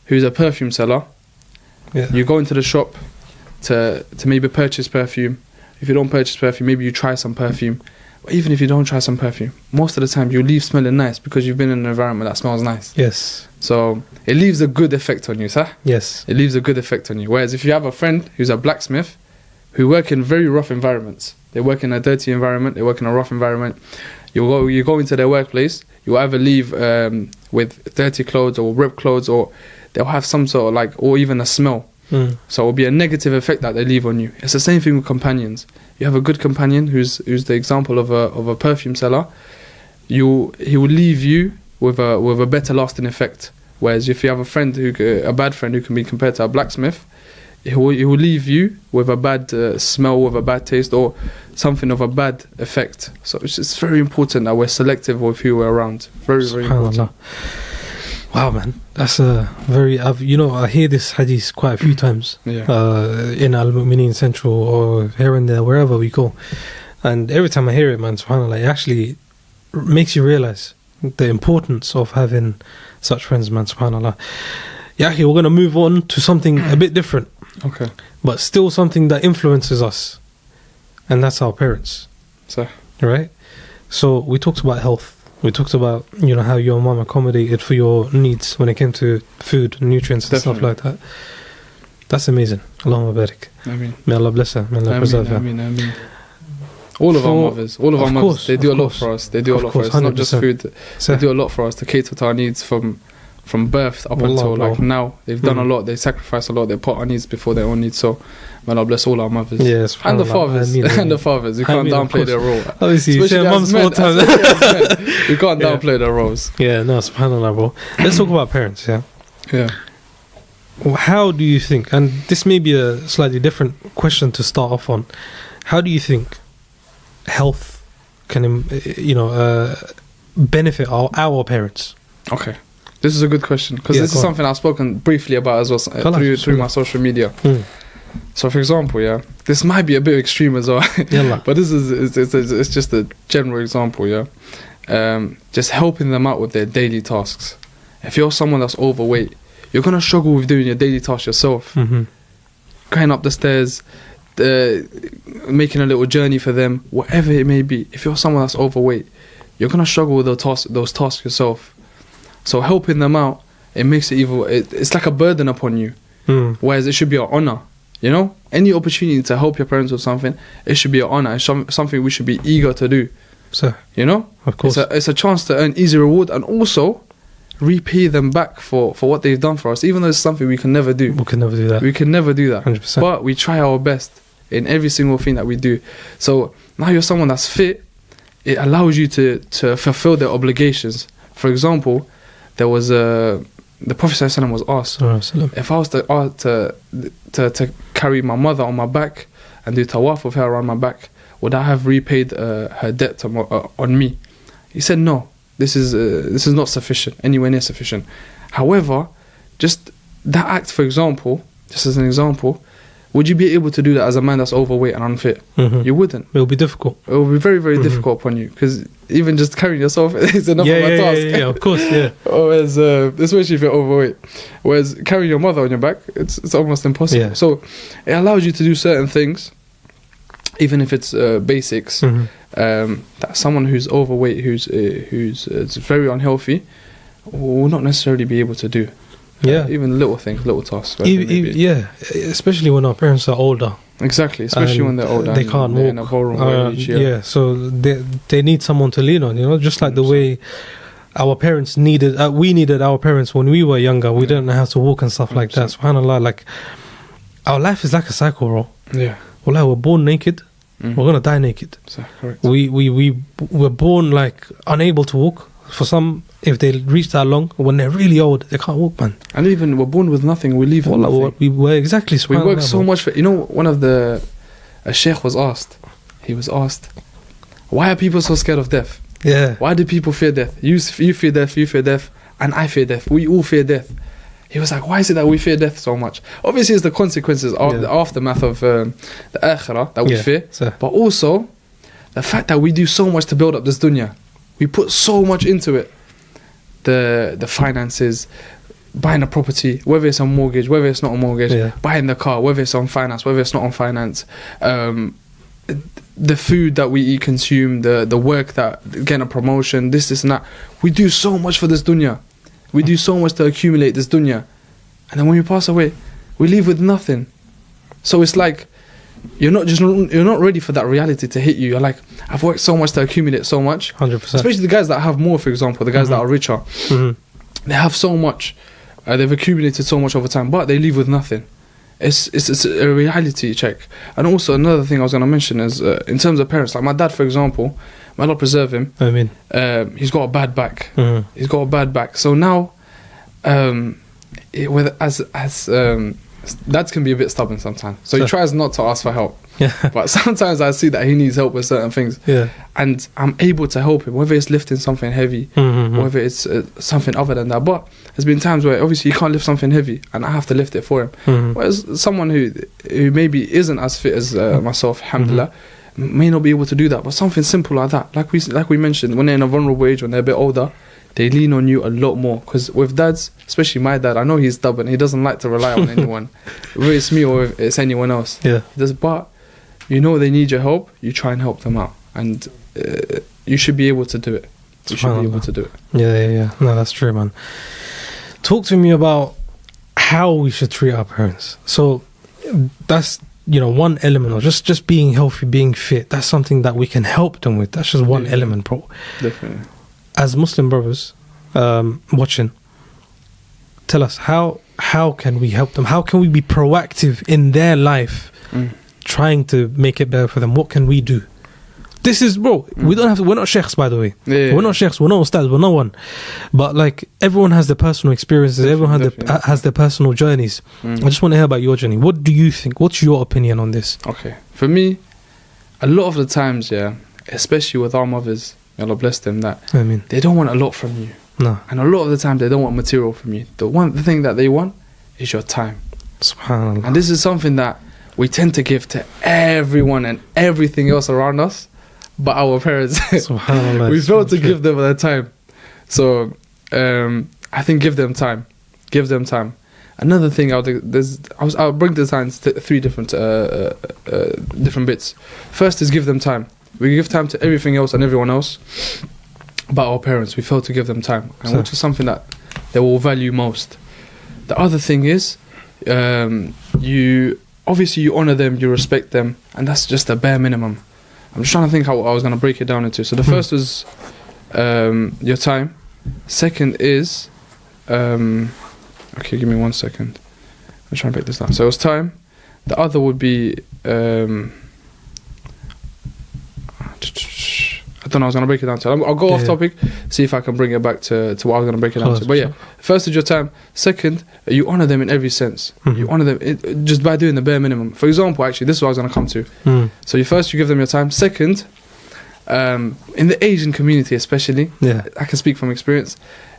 who's a perfume seller. yeah, You go into the shop to maybe purchase perfume. If you don't purchase perfume, maybe you try some perfume. But even if you don't try some perfume, most of the time you leave smelling nice because you've been in an environment that smells nice. yes, So it leaves a good effect on you, sir. yes, It leaves a good effect on you. Whereas if you have a friend who's a blacksmith, who work in very rough environments, they work in a dirty environment, they work in a rough environment, you go into their workplace, you either leave with dirty clothes or ripped clothes, or they'll have some sort of or even a smell. So it will be a negative effect that they leave on you. It's the same thing with companions. You have a good companion who's the example of a perfume seller. He will leave you with a better lasting effect. Whereas if you have a bad friend who can be compared to a blacksmith, he will leave you with a bad smell, with a bad taste, or something of a bad effect. So it's just very important that we're selective with who we're around. Very, very important. Wow, man, that's a very. I hear this hadith quite a few times. Yeah. In Al-Mu'mineen Central or here and there, wherever we go, and every time I hear it, man, subhanallah, it actually makes you realize the importance of having such friends, man, subhanallah. Yeah, we're gonna move on to something a bit different. Okay. But still something that influences us, and that's our parents. So. Right? So we talked about health. We talked about, how your mom accommodated for your needs when it came to food, nutrients and stuff like that. That's amazing. Allahumma barik. Ameen. May Allah bless her. May Allah preserve her. Ameen. All of our mothers, they do a lot for us. They do a lot for us. It's not just food. They do a lot for us to cater to our needs from birth up until now. They've done a lot. They sacrifice a lot. They put our needs before their own needs. So may Allah bless all our mothers. Yes, and the fathers. And the fathers. You can't downplay their role. Obviously, you say mum's more time. You can't downplay their roles. Yeah, no, subhanallah, bro. Let's talk about parents, yeah? Yeah. How do you think, and this may be a slightly different question to start off on, how do you think health can, benefit our parents? Okay. This is a good question, because this is something I've spoken briefly about as well through my social media. So, for example, this might be a bit extreme as well, but this is it's just a general example, just helping them out with their daily tasks. If you're someone that's overweight, you're gonna struggle with doing your daily tasks yourself. Going up the stairs, making a little journey for them, whatever it may be. If you're someone that's overweight, you're gonna struggle with those tasks yourself. So helping them out, it makes it it's like a burden upon you. Whereas it should be an honor. Any opportunity to help your parents with something, it should be an honor. It's something we should be eager to do. So, of course, it's a chance to earn easy reward and also repay them back for what they've done for us. Even though it's something we can never do. We can never do that. 100%. But we try our best in every single thing that we do. So now you're someone that's fit. It allows you to fulfill their obligations. For example, there was the Prophet ﷺ was asked, Sallallahu if I was to carry my mother on my back and do tawaf with her around my back, would I have repaid her debt on me? He said, no, this is not sufficient, anywhere near sufficient. However, just that act, for example, just as an example, would you be able to do that as a man that's overweight and unfit? You wouldn't. It will be difficult. It will be very, very difficult upon you, because even just carrying yourself is enough of a task. Yeah, of course, yeah. Whereas, especially if you're overweight. Whereas carrying your mother on your back, it's almost impossible. Yeah. So it allows you to do certain things, even if it's basics, that someone who's overweight, who's very unhealthy, will not necessarily be able to do. Yeah. Even little things, little tasks. Yeah, especially when our parents are older. Exactly, especially when they're older. They can't they're walk. in a vulnerable age, So they need someone to lean on, just like the way our parents needed, we needed our parents when we were younger. We didn't know how to walk and stuff like that. SubhanAllah, like, our life is like a cycle, bro. Yeah. Wallah, we're born naked, we're going to die naked. So, correct. We're born, like, unable to walk. For some, if they reach that long, when they're really old, they can't walk, man. And even we're born with nothing, we leave with nothing. We were exactly. We work so much for. One of a sheikh was asked. He was asked, why are people so scared of death? Yeah. Why do people fear death? You fear death, you fear death, and I fear death. We all fear death. He was like, why is it that we fear death so much? Obviously, it's the consequences of the aftermath of the akhirah that we fear, but also the fact that we do so much to build up this dunya. We put so much into it. The finances, buying a property, whether it's on mortgage, whether it's not on mortgage, buying the car, whether it's on finance, whether it's not on finance, the food that we eat, consume, the work that, getting a promotion, this and that. We do so much for this dunya. We do so much to accumulate this dunya. And then when we pass away, we leave with nothing. So it's like, you're not ready for that reality to hit you. You're like, I've worked so much to accumulate so much. 100%. Especially the guys that have more, for example, the guys that are richer. They have so much. They've accumulated so much over time, but they leave with nothing. It's a reality check. And also another thing I was going to mention is in terms of parents, like my dad, for example, may Allah preserve him. I mean, he's got a bad back. He's got a bad back. So now, dads can be a bit stubborn sometimes. So he tries not to ask for help. But sometimes I see that he needs help with certain things. And I'm able to help him, whether it's lifting something heavy, whether it's something other than that. But there's been times where obviously he can't lift something heavy and I have to lift it for him. Whereas someone who maybe isn't as fit as myself, alhamdulillah, may not be able to do that. But something simple like that, like we mentioned, when they're in a vulnerable age, when they're a bit older, they lean on you a lot more. Because with dads, especially my dad, I know he's stubborn. He doesn't like to rely on anyone, whether it's me or if it's anyone else. But they need your help. You try and help them out, and you should be able to do it. You should be able to do it. Yeah. No, that's true, man. Talk to me about how we should treat our parents. So that's one element, or just being healthy, being fit. That's something that we can help them with. That's just one element, bro. Definitely. As Muslim brothers watching, tell us how can we help them? How can we be proactive in their life, trying to make it better for them? What can we do? This is, bro, we don't have to, we're not sheikhs, by the way. We're not sheikhs, we're not ustads, we're no one. But like, everyone has their personal experiences, everyone has their personal journeys. I just want to hear about your journey. What do you think? What's your opinion on this? Okay, for me, a lot of the times, especially with our mothers, Allah bless them, they don't want a lot from you. No. And a lot of the time they don't want material from you. The thing that they want is your time. SubhanAllah. And this is something that we tend to give to everyone and everything else around us, but our parents, SubhanAllah, we fail to give them their time. So I think give them time. Give them time. Another thing I'll bring this down to three different bits. First is give them time. We give time to everything else and everyone else, but our parents, we fail to give them time, and which is something that they will value most. The other thing is, you honour them, you respect them, and that's just the bare minimum. I'm just trying to think how I was going to break it down into. So the first was your time. Second is, okay, give me 1 second. I'm trying to break this down. So it was time. The other would be, I don't know, I was going to break it down to. I'll go off topic, see if I can bring it back to what I was going to break it down to. But yeah, first is your time. Second, you honour them in every sense. You honour them just by doing the bare minimum. For example, actually, this is what I was going to come to. So you give them your time. Second, in the Asian community especially, I can speak from experience,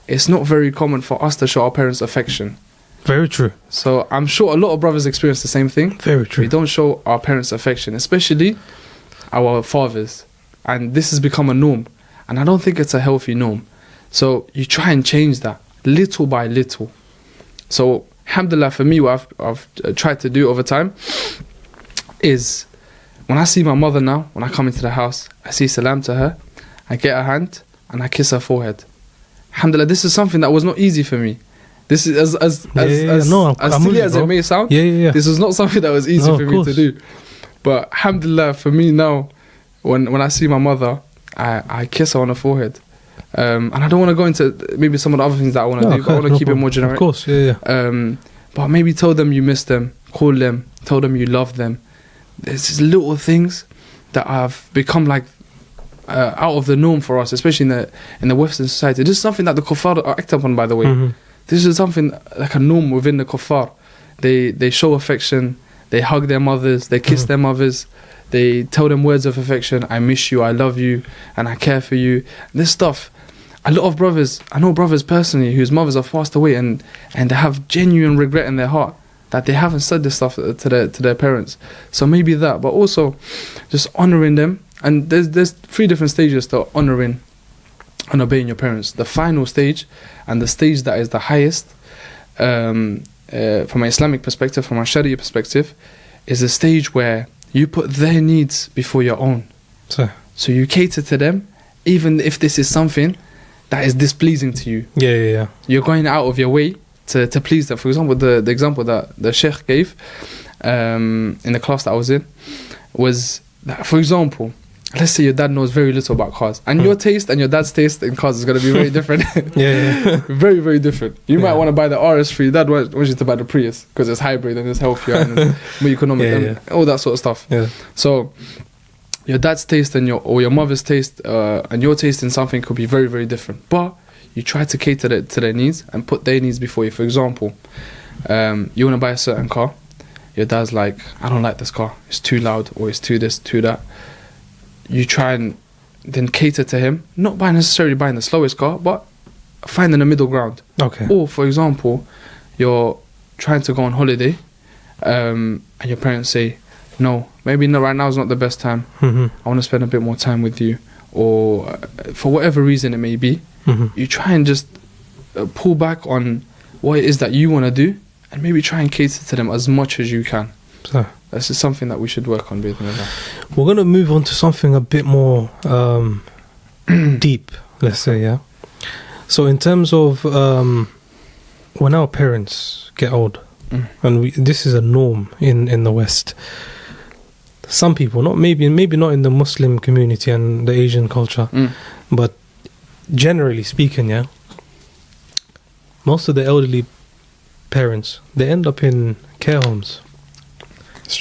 it's not very common for us to show our parents affection. Very true. So I'm sure a lot of brothers experience the same thing. Very true. We don't show our parents affection, especially our fathers. And this has become a norm. And I don't think it's a healthy norm. So you try and change that little by little. So alhamdulillah, for me, what I've tried to do over time is when I see my mother now, when I come into the house, I say salam to her, I get her hand and I kiss her forehead. Alhamdulillah, this is something that was not easy for me. This is as silly as it may sound. This is not something that was easy for me to do. But alhamdulillah, for me now, when I see my mother, I kiss her on the forehead. And I don't want to go into maybe some of the other things that I want to do, but I want to keep it more generic. Of course, but maybe tell them you miss them, call them, tell them you love them. There's these little things that have become like out of the norm for us, especially in the Western society. This is something that the kuffar act upon, by the way. This is something like a norm within the kuffar. They show affection, they hug their mothers, they kiss their mothers, they tell them words of affection. I miss you, I love you, and I care for you. This stuff, a lot of brothers, I know brothers personally whose mothers have passed away and they have genuine regret in their heart that they haven't said this stuff to their parents. So maybe that, but also just honouring them. And there's 3 different stages to honouring and obeying your parents. The final stage, and the stage that is the highest, from an Islamic perspective, from a Sharia perspective, is the stage where you put their needs before your own. So you cater to them, even if this is something that is displeasing to you. You're going out of your way to please them. For example, the example that the Sheikh gave in the class that I was in was that, for example, let's say your dad knows very little about cars, and your taste and your dad's taste in cars is going to be very different. Very, very different. You might want to buy the RS3, dad wants you to buy the Prius because it's hybrid and it's healthier and it's more economic and all that sort of stuff. So your dad's taste and your mother's taste and your taste in something could be very, very different, but you try to cater to their needs and put their needs before you. For example, you want to buy a certain car, your dad's like, I don't like this car, it's too loud, or it's too this, too that. You try and then cater to him, not by necessarily buying the slowest car, but finding a middle ground. Or, for example, you're trying to go on holiday, and your parents say, no, maybe not right now is not the best time. I want to spend a bit more time with you. Or for whatever reason it may be, you try and just pull back on what it is that you want to do, and maybe try and cater to them as much as you can. This is something that we should work on. We're going to move on to something a bit more deep, let's say, So in terms of when our parents get old, and this is a norm in the West, some people, maybe not in the Muslim community and the Asian culture, but generally speaking, most of the elderly parents, they end up in care homes.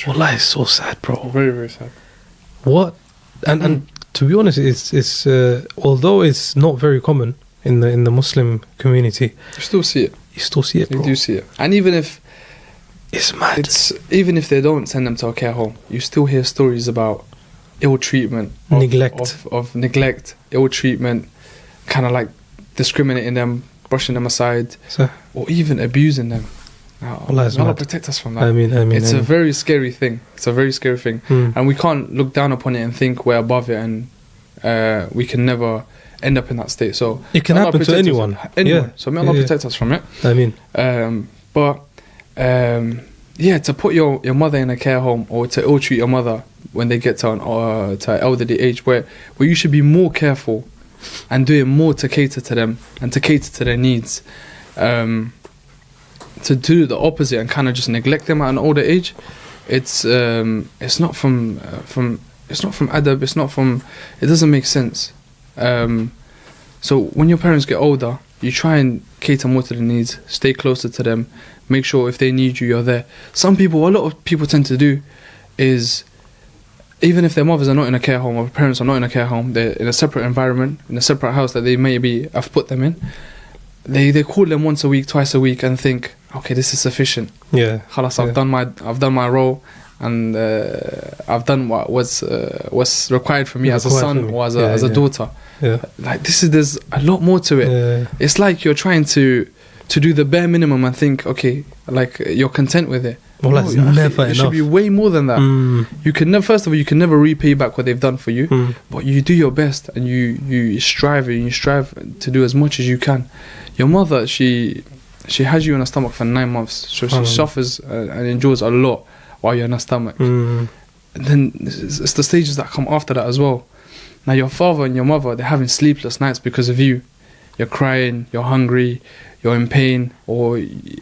Wallah, it's so sad, bro. Very, very sad. What? And to be honest, it's although it's not very common in the Muslim community, you still see it. Bro. You do see it. And even if it's mad, even if they don't send them to a care home, you still hear stories about ill treatment, of neglect, ill treatment, kind of like discriminating them, brushing them aside, or even abusing them. Allah protect us from that. It's a very scary thing. And we can't look down upon it and think we're above it and we can never end up in that state. So it can happen to anyone. So may Allah protect us from it. To put your mother in a care home, or to ill treat your mother when they get to an elderly age, where you should be more careful and doing more to cater to them and to cater to their needs. To do the opposite and kind of just neglect them at an older age, it's not from adab. It doesn't make sense. So when your parents get older, you try and cater more to the needs, stay closer to them, make sure if they need you, you're there. A lot of people tend to do is even if their mothers are not in a care home or parents are not in a care home, they're in a separate environment, in a separate house that they maybe have put them in, they call them once a week, twice a week, and think, okay, this is sufficient. Yeah. Khalas, I've done my role, and I've done what was required from me as a son or as a daughter. Yeah. Like there's a lot more to it. Yeah. It's like you're trying to do the bare minimum and think, okay, like you're content with it. Well, that's never enough. It should be way more than that. You can never, first of all, you can never repay back what they've done for you, but you do your best and you strive to do as much as you can. Your mother, she has you in her stomach for 9 months, so she suffers and endures a lot while you're in her stomach. And then it's the stages that come after that as well. Now your father and your mother, they're having sleepless nights because of you. You're crying, you're hungry, you're in pain, or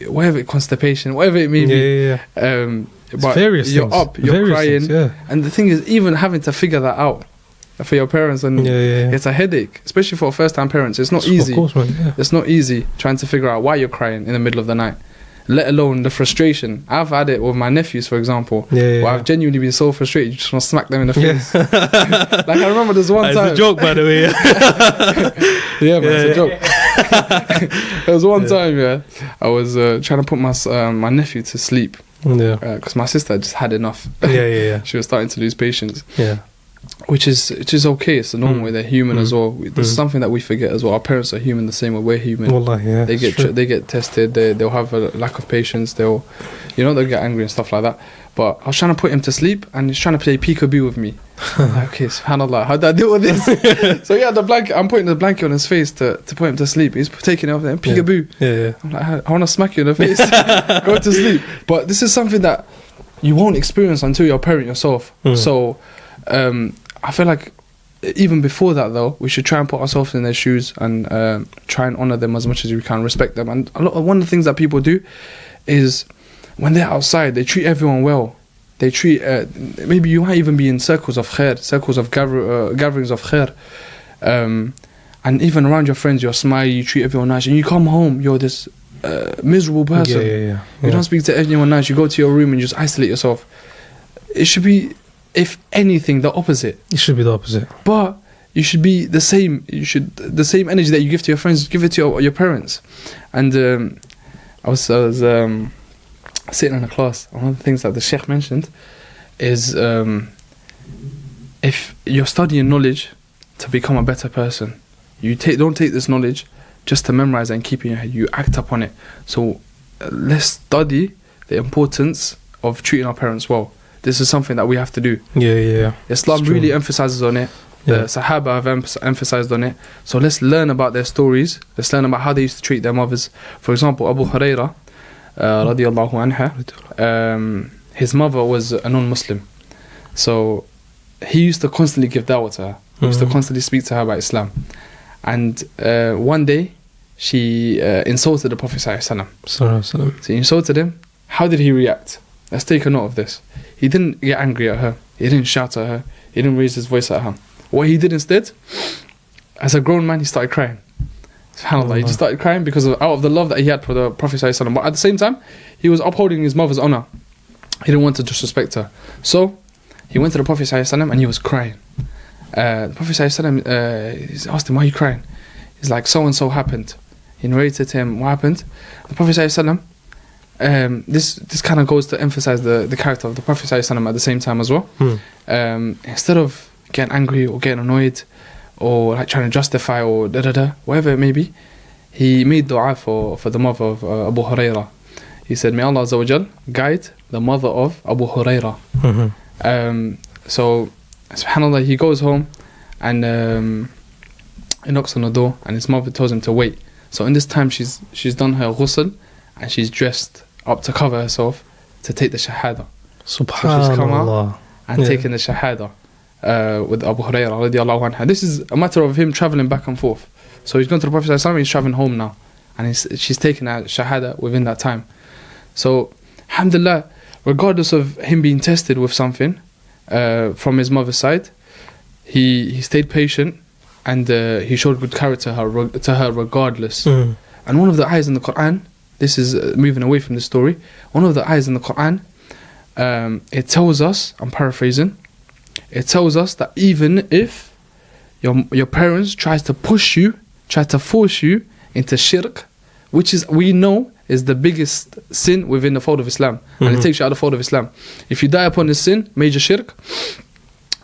whatever, constipation, whatever it may be. But various you're things. up, you're various crying, things, and the thing is, even having to figure that out for your parents, and it's a headache, especially for first-time parents. It's not easy. Of course, man. It's not easy trying to figure out why you're crying in the middle of the night, let alone the frustration. I've had it with my nephews, for example, where I've genuinely been so frustrated, you just want to smack them in the face. Like I remember there's one time. It's a joke, by the way. Yeah, man, it's a joke. There was one time, I was trying to put my nephew to sleep. Because my sister just had enough. She was starting to lose patience. Which is okay. It's the normal way. They're human as well. There's something that we forget as well. Our parents are human the same way we're human. Wallah, they get tested. They'll have a lack of patience. They'll get angry and stuff like that. But I was trying to put him to sleep, and he's trying to play peekaboo with me. Okay, subhanallah, how do I deal with this? So the blanket. I'm putting the blanket on his face to put him to sleep. He's taking it off there, peekaboo. I'm like, I want to smack you in the face. Go to sleep. But this is something that you won't experience until you're a parent yourself. So I feel like even before that, though, we should try and put ourselves in their shoes and try and honour them as much as we can, respect them. And one of the things that people do is when they're outside, they treat everyone well. They treat, maybe you might even be in circles of khair, circles of gatherings of khair. And even around your friends, you're smiley, you treat everyone nice. And you come home, you're this miserable person. You don't speak to anyone nice. You go to your room and you just isolate yourself. It should be, if anything, the opposite. It should be the opposite. But you should be the same. The same energy that you give to your friends, give it to your parents. And I was sitting in a class. One of the things that the Sheikh mentioned is if you're studying knowledge to become a better person, don't take this knowledge just to memorize it and keep it in your head. You act upon it. So let's study the importance of treating our parents well. This is something that we have to do. Islam really emphasizes on it. The Sahaba have emphasized on it. So let's learn about their stories. Let's learn about how they used to treat their mothers. For example, Abu Hurairah, radiyallahu anha, his mother was a non-Muslim. So he used to constantly give da'wah to her. He used to constantly speak to her about Islam. And one day, she insulted the Prophet ﷺ. So he insulted him. How did he react? Let's take a note of this. He didn't get angry at her. He didn't shout at her. He didn't raise his voice at her. What he did instead, as a grown man, he started crying. SubhanAllah, he just started crying because out of the love that he had for the Prophet ﷺ. But at the same time, he was upholding his mother's honor. He didn't want to disrespect her. So he went to the Prophet ﷺ and he was crying. The Prophet ﷺ asked him, why are you crying? He's like, so and so happened. He narrated to him what happened. The Prophet ﷺ, this kind of goes to emphasize the character of the Prophet ﷺ at the same time as well. Instead of getting angry or getting annoyed or like trying to justify or whatever it may be, he made dua for the mother of Abu Hurairah. He said, may Allah Azza wa Jal guide the mother of Abu Hurairah. So subhanAllah, he goes home and he knocks on the door and his mother tells him to wait. So in this time she's done her ghusl and she's dressed up to cover herself to take the shahada. Subhanallah. So she's come out and taken the shahada with Abu Hurairah radiallahu anha. This is a matter of him travelling back and forth. So he's gone to the Prophet ﷺ, he's travelling home now. And she's taken that shahada within that time. So, alhamdulillah, regardless of him being tested with something from his mother's side, he stayed patient and he showed good character to her regardless. And one of the ayahs in the Quran, this is moving away from the story, one of the ayahs in the Quran, it tells us, I'm paraphrasing, it tells us that even if your parents tries to push you, try to force you into shirk, which is, we know, is the biggest sin within the fold of Islam, and it takes you out of the fold of Islam. If you die upon this sin, major shirk,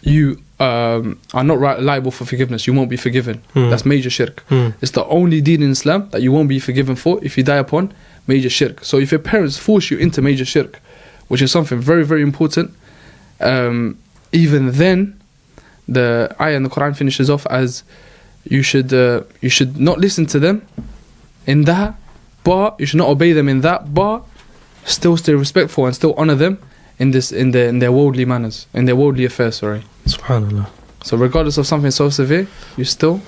you are not liable for forgiveness. You won't be forgiven. That's major shirk. It's the only deen in Islam that you won't be forgiven for if you die upon major shirk. So if your parents force you into major shirk, which is something very, very important, even then, the ayah in the Quran finishes off as you should not listen to them in that, but you should not obey them in that, but still stay respectful and still honor them in their worldly manners, in their worldly affairs. Subhanallah. So regardless of something so severe, you still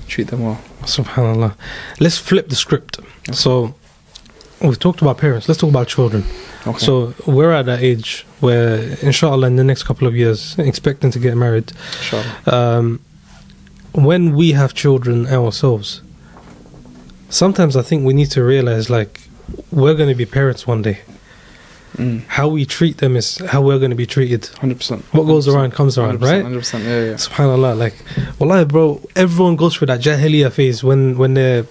treat them well. Subhanallah. Let's flip the script. Okay. So we've talked about parents. Let's talk about children. Okay. So we're at that age where, inshallah, in the next couple of years, expecting to get married. Inshallah. When we have children ourselves, sometimes I think we need to realize, like, we're going to be parents one day. How we treat them is how we're going to be treated. 100%. What goes around comes around, 100%, right? 100%. Yeah. Subhanallah. Like, wallahi, bro, everyone goes through that jahiliyyah phase when they're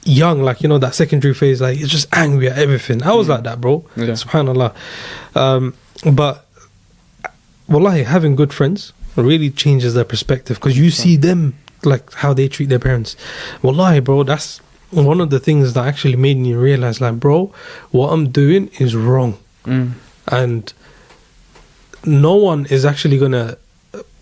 young, like, you know, that secondary phase, like, you're just angry at everything. I was like that, bro. Yeah. Subhanallah. But wallahi, having good friends really changes their perspective, because you see them, like, how they treat their parents. Wallahi, bro, that's one of the things that actually made me realize, like, bro, what I'm doing is wrong. And no one is actually gonna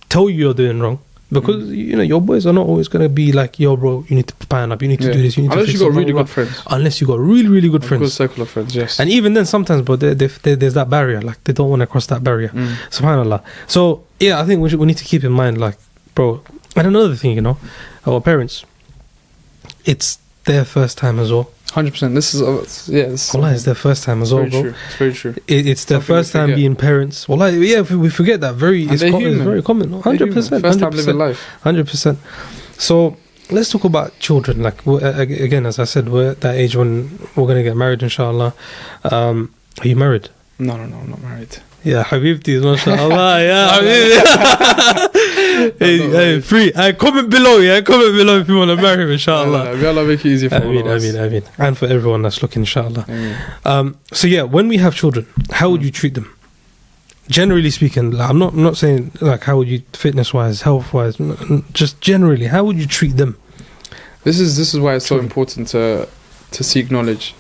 tell you you're doing wrong, because you know, your boys are not always gonna be like, yo, bro, you need to pan up, you need to do this, you need unless to you got really good friends. Unless you got really, really good friends. Good circle of friends, yes. And even then, sometimes, bro, there's that barrier, like, they don't want to cross that barrier. Subhanallah. So yeah, I think we need to keep in mind, like, bro. And another thing, you know, our parents, it's their first time as well. 100%. This is Wallah, it's their first time as well, bro. True. It's very true. It's their first time being parents. Wallah, yeah, we forget that. It's very common. 100%. First time living life. 100%. So let's talk about children. Like, again, as I said, we're at that age when we're gonna get married, inshallah. Are you married? No, I'm not married. Yeah, Habibti, mashallah. Yeah, hey, free. Comment below, comment below if you want to marry him, inshallah. May Allah make it easy for all of us. Ameen. And for everyone that's looking, inshallah. So yeah, when we have children, how would you treat them? Generally speaking, like, I'm not saying, like, how would you, fitness-wise, health-wise, just generally, how would you treat them? This is why it's so important to seek knowledge.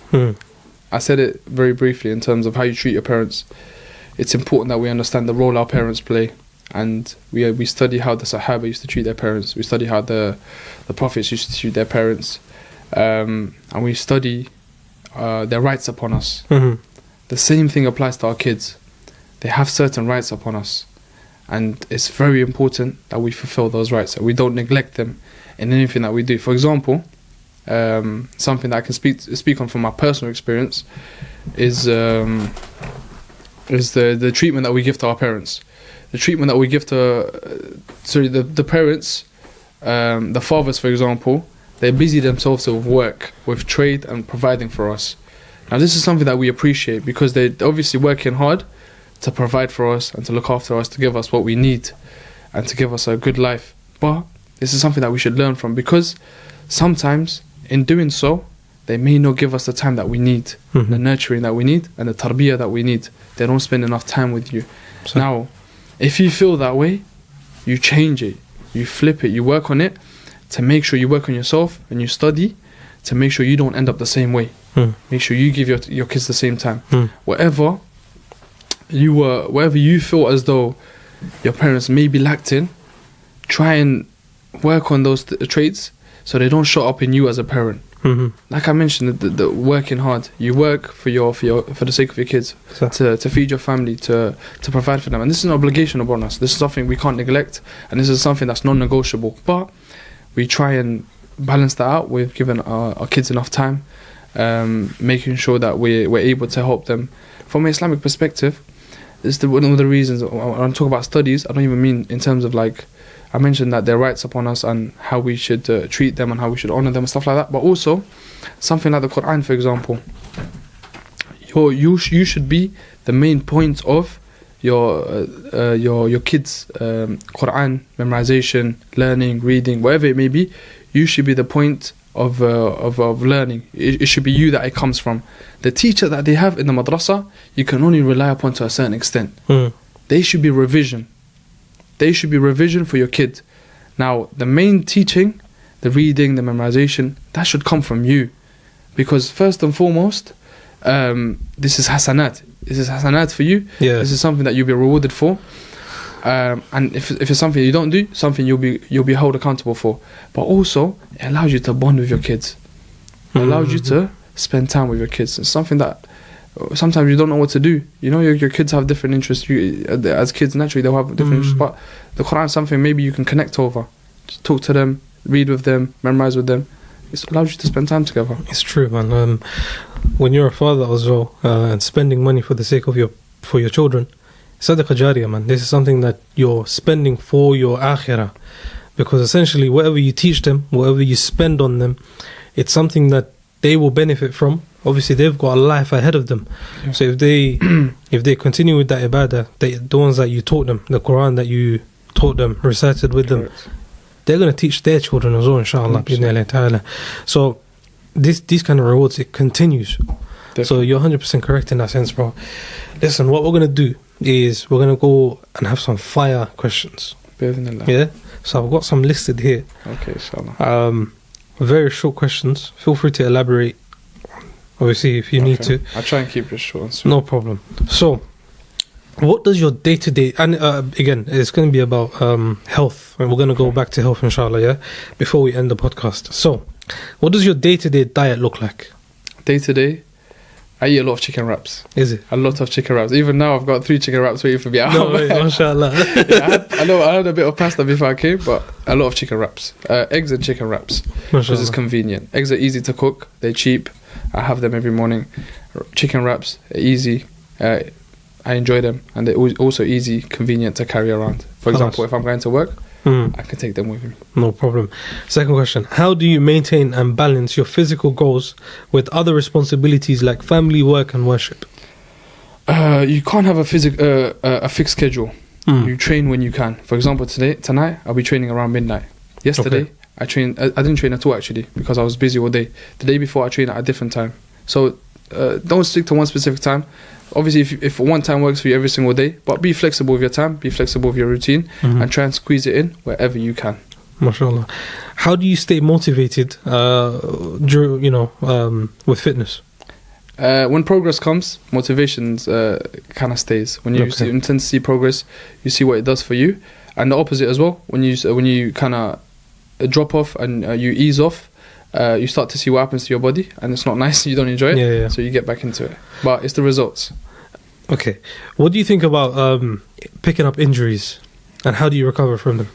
I said it very briefly in terms of how you treat your parents. It's important that we understand the role our parents play, and we study how the Sahaba used to treat their parents. We study how the Prophets used to treat their parents, and we study their rights upon us. The same thing applies to our kids. They have certain rights upon us, and it's very important that we fulfill those rights, that we don't neglect them in anything that we do. For example, something that I can speak on from my personal experience is the treatment that we give to our parents. The treatment that we give to the parents, the fathers, for example, they busy themselves with work, with trade and providing for us. Now this is something that we appreciate, because they're obviously working hard to provide for us and to look after us, to give us what we need and to give us a good life. But this is something that we should learn from, because sometimes in doing so, they may not give us the time that we need, the nurturing that we need, and the tarbiyah that we need. They don't spend enough time with you. So now, if you feel that way, you change it, you flip it, you work on it to make sure you work on yourself, and you study to make sure you don't end up the same way. Make sure you give your kids the same time. Whatever you feel as though your parents may be lacking, try and work on those traits so they don't show up in you as a parent. Like I mentioned, the working hard. You work for the sake of your kids, to feed your family, to provide for them, and this is an obligation upon us. This is something we can't neglect, and this is something that's non-negotiable. But we try and balance that out with giving our kids enough time, making sure that we're able to help them from an Islamic perspective. This is one of the reasons when I'm talking about studies. I don't even mean in terms of, like, I mentioned that their rights upon us and how we should treat them and how we should honor them and stuff like that. But also, something like the Quran, for example. You should be the main point of your kids Quran memorization, learning, reading, whatever it may be, you should be the point of learning. It should be you that it comes from. The teacher that they have in the madrasa, you can only rely upon to a certain extent. They should be revision. They should be revision for your kid. Now, the main teaching, the reading, the memorization, that should come from you. Because first and foremost, this is hasanat. This is hasanat for you. Yeah. This is something that you'll be rewarded for. And if it's something you don't do, something you'll be held accountable for. But also, it allows you to bond with your kids. It allows you to spend time with your kids. It's something that sometimes you don't know what to do. You know, your kids have different interests. As kids, naturally, they'll have different interests. But the Quran is something maybe you can connect over. Just talk to them, read with them, memorize with them. It allows you to spend time together. It's true, man. When you're a father as well, and spending money for the sake of your children, Sadaqah Jariyah, man. This is something that you're spending for your akhirah. Because essentially, whatever you teach them, whatever you spend on them, it's something that they will benefit from. Obviously, they've got a life ahead of them. Yeah. So if they continue with that ibadah, the ones that you taught them, the Quran that you taught them, recited with them, they're going to teach their children as well, inshallah. So these kind of rewards, it continues. Definitely. So you're 100% correct in that sense, bro. Listen, what we're going to do is we're going to go and have some fire questions. Yeah? So I've got some listed here. Okay, inshallah. Very short questions. Feel free to elaborate, obviously, if you need to. I'll try and keep it short and sweet. No problem. So, what does your day-to-day... And again, it's going to be about health. And we're going to go back to health, inshallah, yeah? Before we end the podcast. So, what does your day-to-day diet look like? Day-to-day? I eat a lot of chicken wraps. Is it? A lot of chicken wraps. Even now, I've got 3 chicken wraps waiting for me at home. No way, mashallah. Yeah, I had a bit of pasta before I came, but a lot of chicken wraps. Eggs and chicken wraps. Because it's convenient. Eggs are easy to cook. They're cheap. I have them every morning. Chicken wraps are easy. I enjoy them. And they're also easy, convenient to carry around. For example, if I'm going to work, I can take them with me. No problem. Second question. How do you maintain and balance your physical goals with other responsibilities like family, work and worship? You can't have a fixed schedule. You train when you can. For example, tonight, I'll be training around midnight. Yesterday, I didn't train at all actually because I was busy all day. The day before, I trained at a different time. So don't stick to one specific time. Obviously, if one time works for you every single day, but be flexible with your time, be flexible with your routine, and try and squeeze it in wherever you can. MashaAllah. How do you stay motivated, with fitness? When progress comes, motivation kind of stays. When you intend to see progress, you see what it does for you, and the opposite as well. When you kind of drop off and you ease off, you start to see what happens to your body, and it's not nice. You don't enjoy it, so you get back into it. But it's the results. Okay, what do you think about picking up injuries, and how do you recover from them?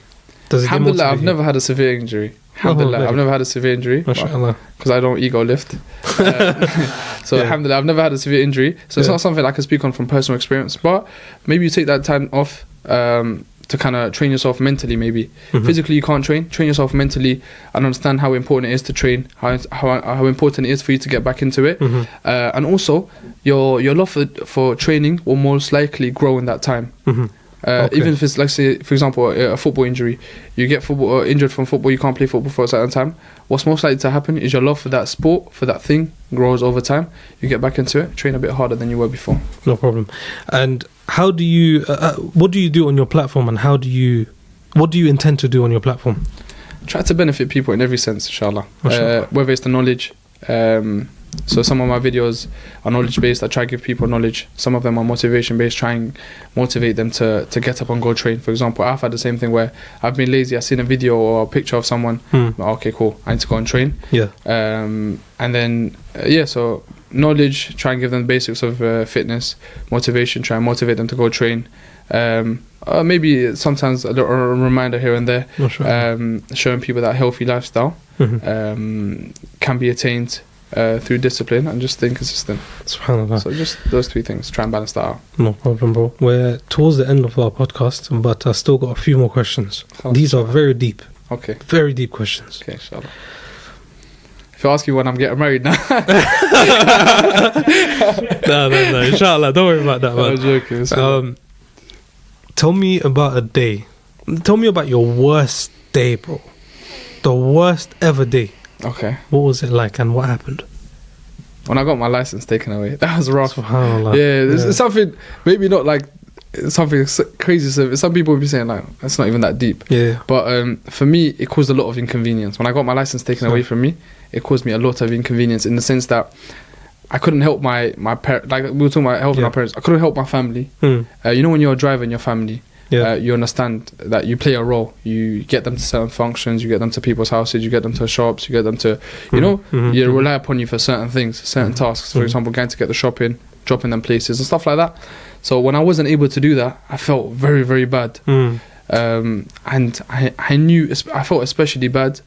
Does it Alhamdulillah, I've never had a severe injury. Alhamdulillah, I've never had a severe injury because I don't ego lift. Alhamdulillah, I've never had a severe injury, so it's not something I can speak on from personal experience. But maybe you take that time off to kind of train yourself mentally. Maybe physically you can't train yourself mentally and understand how important it is to train, how important it is for you to get back into it, and also your love for training will most likely grow in that time. Even if it's, like, say, for example, a football injury, you get injured from football, you can't play football for a certain time. What's most likely to happen is your love for that sport, for that thing, grows over time. You get back into it, train a bit harder than you were before. No problem. And how do you what do you do on your platform, and what do you intend to do on your platform? Try to benefit people in every sense, inshallah. Whether it's the knowledge, so some of my videos are knowledge based. I try to give people knowledge. Some of them are motivation based, try and motivate them to get up and go train. For example, I've had the same thing where I've been lazy, I've seen a video or a picture of someone, okay, cool, I need to go and train. And then so knowledge, try and give them the basics of fitness. Motivation, try and motivate them to go train. Maybe sometimes a reminder here and there, showing people that healthy lifestyle can be attained through discipline and just staying consistent. SubhanAllah. So just those 3 things, try and balance that out. No problem, bro. We're towards the end of our podcast, but I still got a few more questions. These are very deep. Okay. Very deep questions. Okay, inshallah. If you ask me when I'm getting married now. No. Inshallah, don't worry about that, man. I'm joking. tell me about a day. Tell me about your worst day, bro. The worst ever day. Okay. What was it like and what happened? When I got my license taken away, that was rough. Subhanallah. Yeah, it's something, maybe not like something crazy. So some people would be saying like, that's not even that deep. Yeah. But for me, it caused a lot of inconvenience. When I got my license taken away from me, it caused me a lot of inconvenience in the sense that I couldn't help my parents. Like we were talking about helping our parents. I couldn't help my family. You know, when you're a driver in your family, you understand that you play a role. You get them to certain functions, you get them to people's houses, you get them to shops, you get them to, you know, you rely upon you for certain things, certain tasks. For example, going to get the shopping, dropping them places and stuff like that. So when I wasn't able to do that, I felt very, very bad. And I felt especially bad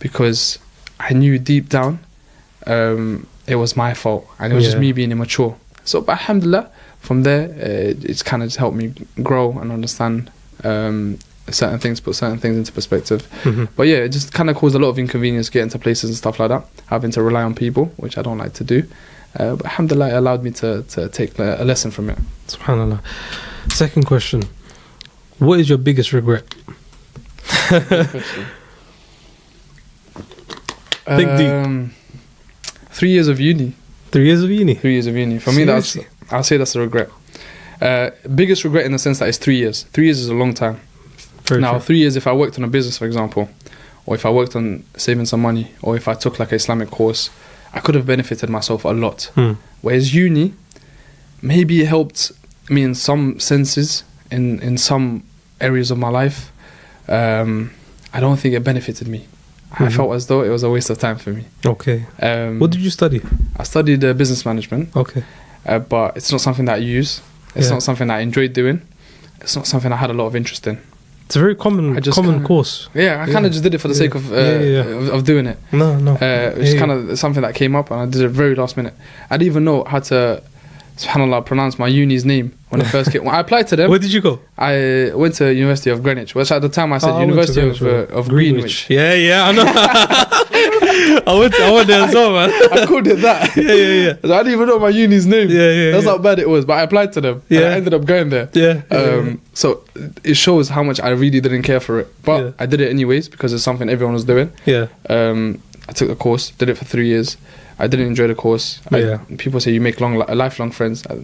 because I knew deep down it was my fault and it was just me being immature. So, but alhamdulillah, from there, it's kind of just helped me grow and understand certain things, put certain things into perspective. But yeah, it just kind of caused a lot of inconvenience getting to places and stuff like that, having to rely on people, which I don't like to do. But alhamdulillah, it allowed me to take a lesson from it. SubhanAllah. Second question. What is your biggest regret? Think deep. 3 years of uni. 3 years of uni? 3 years of uni. For me, I'll say that's a regret. Biggest regret in the sense that it's 3 years. 3 years is a long time. Very now, true. 3 years, if I worked on a business, for example, or if I worked on saving some money, or if I took like an Islamic course, I could have benefited myself a lot. Whereas uni, maybe it helped me in some senses, in some areas of my life. I don't think it benefited me. I felt as though it was a waste of time for me. Okay. What did you study? I studied business management. Okay. But it's not something that I use. It's not something that I enjoyed doing. It's not something I had a lot of interest in. It's a very common course. Yeah, I kind of just did it for the sake of doing it. No. It's kind of something that came up and I did it very last minute. I didn't even know how to, subhanAllah, pronounce my uni's name when it first came. When I applied to them. Where did you go? I went to University of Greenwich, which at the time I said University of Greenwich. Yeah, I know. I went there as well, man. I called it that. Yeah. So I didn't even know my uni's name. That's how bad it was. But I applied to them. And I ended up going there. So it shows how much I really didn't care for it. But I did it anyways because it's something everyone was doing. I took the course, did it for 3 years. I didn't enjoy the course. People say you make lifelong friends. I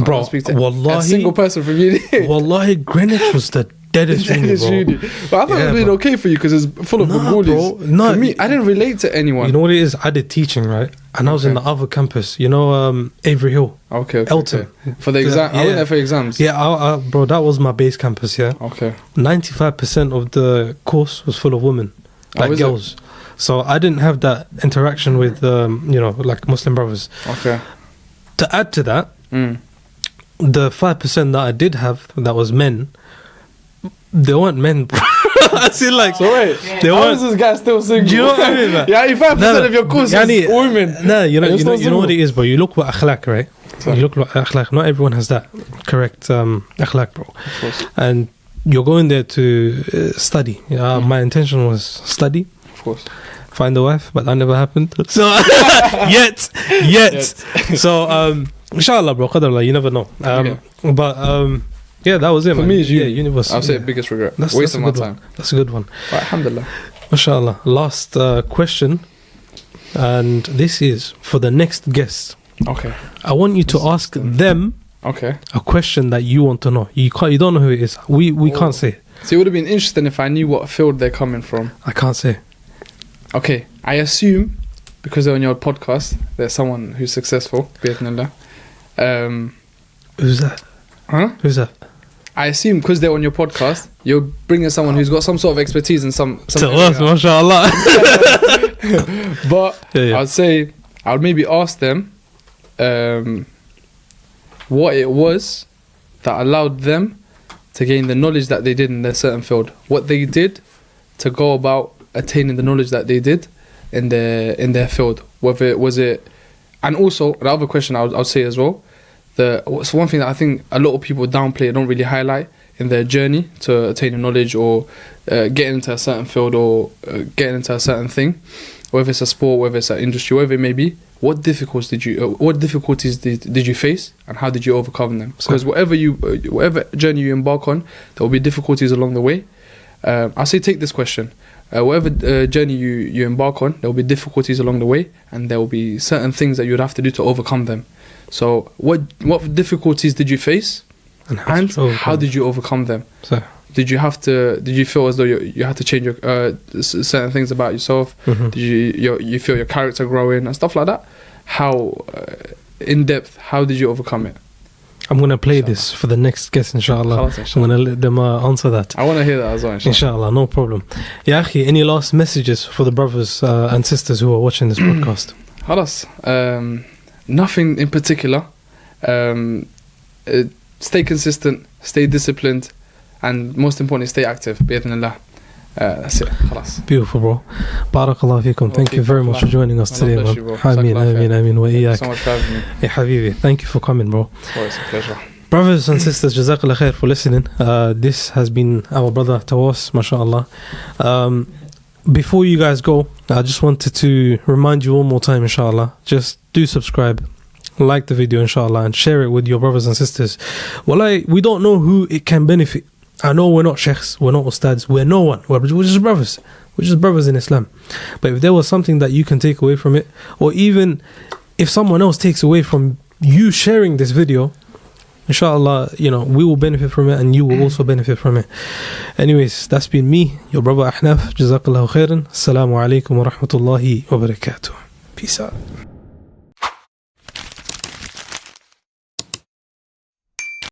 can't speak to wallahi, a single person from uni. Wallahi, Greenwich was the deadest uni, bro. But I thought it was really okay for you because it's full of good bullies. No, for me, I didn't relate to anyone. You know what it is? I did teaching, right? And I was in the other campus. You know, Avery Hill. Okay. Elton. For the exam, I went there for exams. Yeah, bro, that was my base campus. Yeah. Okay. 95% of the course was full of women, like girls. So I didn't have that interaction with, like Muslim brothers. Okay. To add to that, the 5% that I did have that was men, they weren't men. I see, like, so wait, how is this guy still single? Do you know what I mean, man? Yeah, 5% of your course is women. No, you know what it is, bro. You look at akhlaq, right? You look at akhlaq. Not everyone has that correct akhlaq, bro. Of course. And you're going there to study. My intention was study. Of course. Find a wife, but that never happened. So yet. So inshallah, bro, qadarullah, you never know. But that was it. For me, it's university. I'll say biggest regret. That's Waste of my time. time. That's a good one. But alhamdulillah. Mashallah. Last question, and this is for the next guest. Okay. I want you to ask them a question that you want to know. You don't know who it is. We can't say. So it would have been interesting if I knew what field they're coming from. I can't say. Okay, I assume because they're on your podcast, there's someone who's successful. Bi'idhnillah. Who's that? Huh? Who's that? I assume because they're on your podcast, you're bringing someone who's got some sort of expertise in some Tawoos, mashallah. But I'd say I would maybe ask them what it was that allowed them to gain the knowledge that they did in their certain field. What they did to go about attaining the knowledge that they did in their field. Whether it was it, and also the other question I'll say as well. It's one thing that I think a lot of people downplay, don't really highlight in their journey to attaining knowledge or getting into a certain field or getting into a certain thing, whether it's a sport, whether it's an industry, whatever it may be, what difficulties did you face, and how did you overcome them? Because whatever journey you embark on, there will be difficulties along the way. I say take this question. Whatever journey you embark on, there will be difficulties along the way, and there will be certain things that you would have to do to overcome them. So what difficulties did you face, and how did you overcome them? So, did you feel as though you had to change your certain things about yourself? mhm. Did you feel your character growing and stuff like that? How in depth, how did you overcome it? I'm going to play this for the next guest, inshallah. I'm going to let them answer that. I want to hear that as well, Inshallah, no problem. Ya akhi, any last messages for the brothers and sisters who are watching this podcast? Khalas. Nothing in particular. Stay consistent, stay disciplined, and most importantly, stay active. Bi'idhnillah. That's it. Khalas. Beautiful, bro. Barakallah feekum. Thank you very much for joining us today, man. Ameen wa iyak. So much for having me. Ya habibi, thank you for coming, bro. It's a pleasure. Brothers and sisters, Jazakallah khair for listening. This has been our brother Tawoos, mashallah. Before you guys go, I just wanted to remind you one more time, inshallah. Just do subscribe, like the video, inshallah, and share it with your brothers and sisters. We don't know who it can benefit. I know we're not sheikhs, we're not ustads, we're no one. We're just brothers. We're just brothers in Islam. But if there was something that you can take away from it, or even if someone else takes away from you sharing this video, inshallah, we will benefit from it, and you will also benefit from it. Anyways, that's been me, your brother Ahnaf. Jazakallahu khairan. Assalamu alaikum wa rahmatullahi wa barakatuh. Peace out.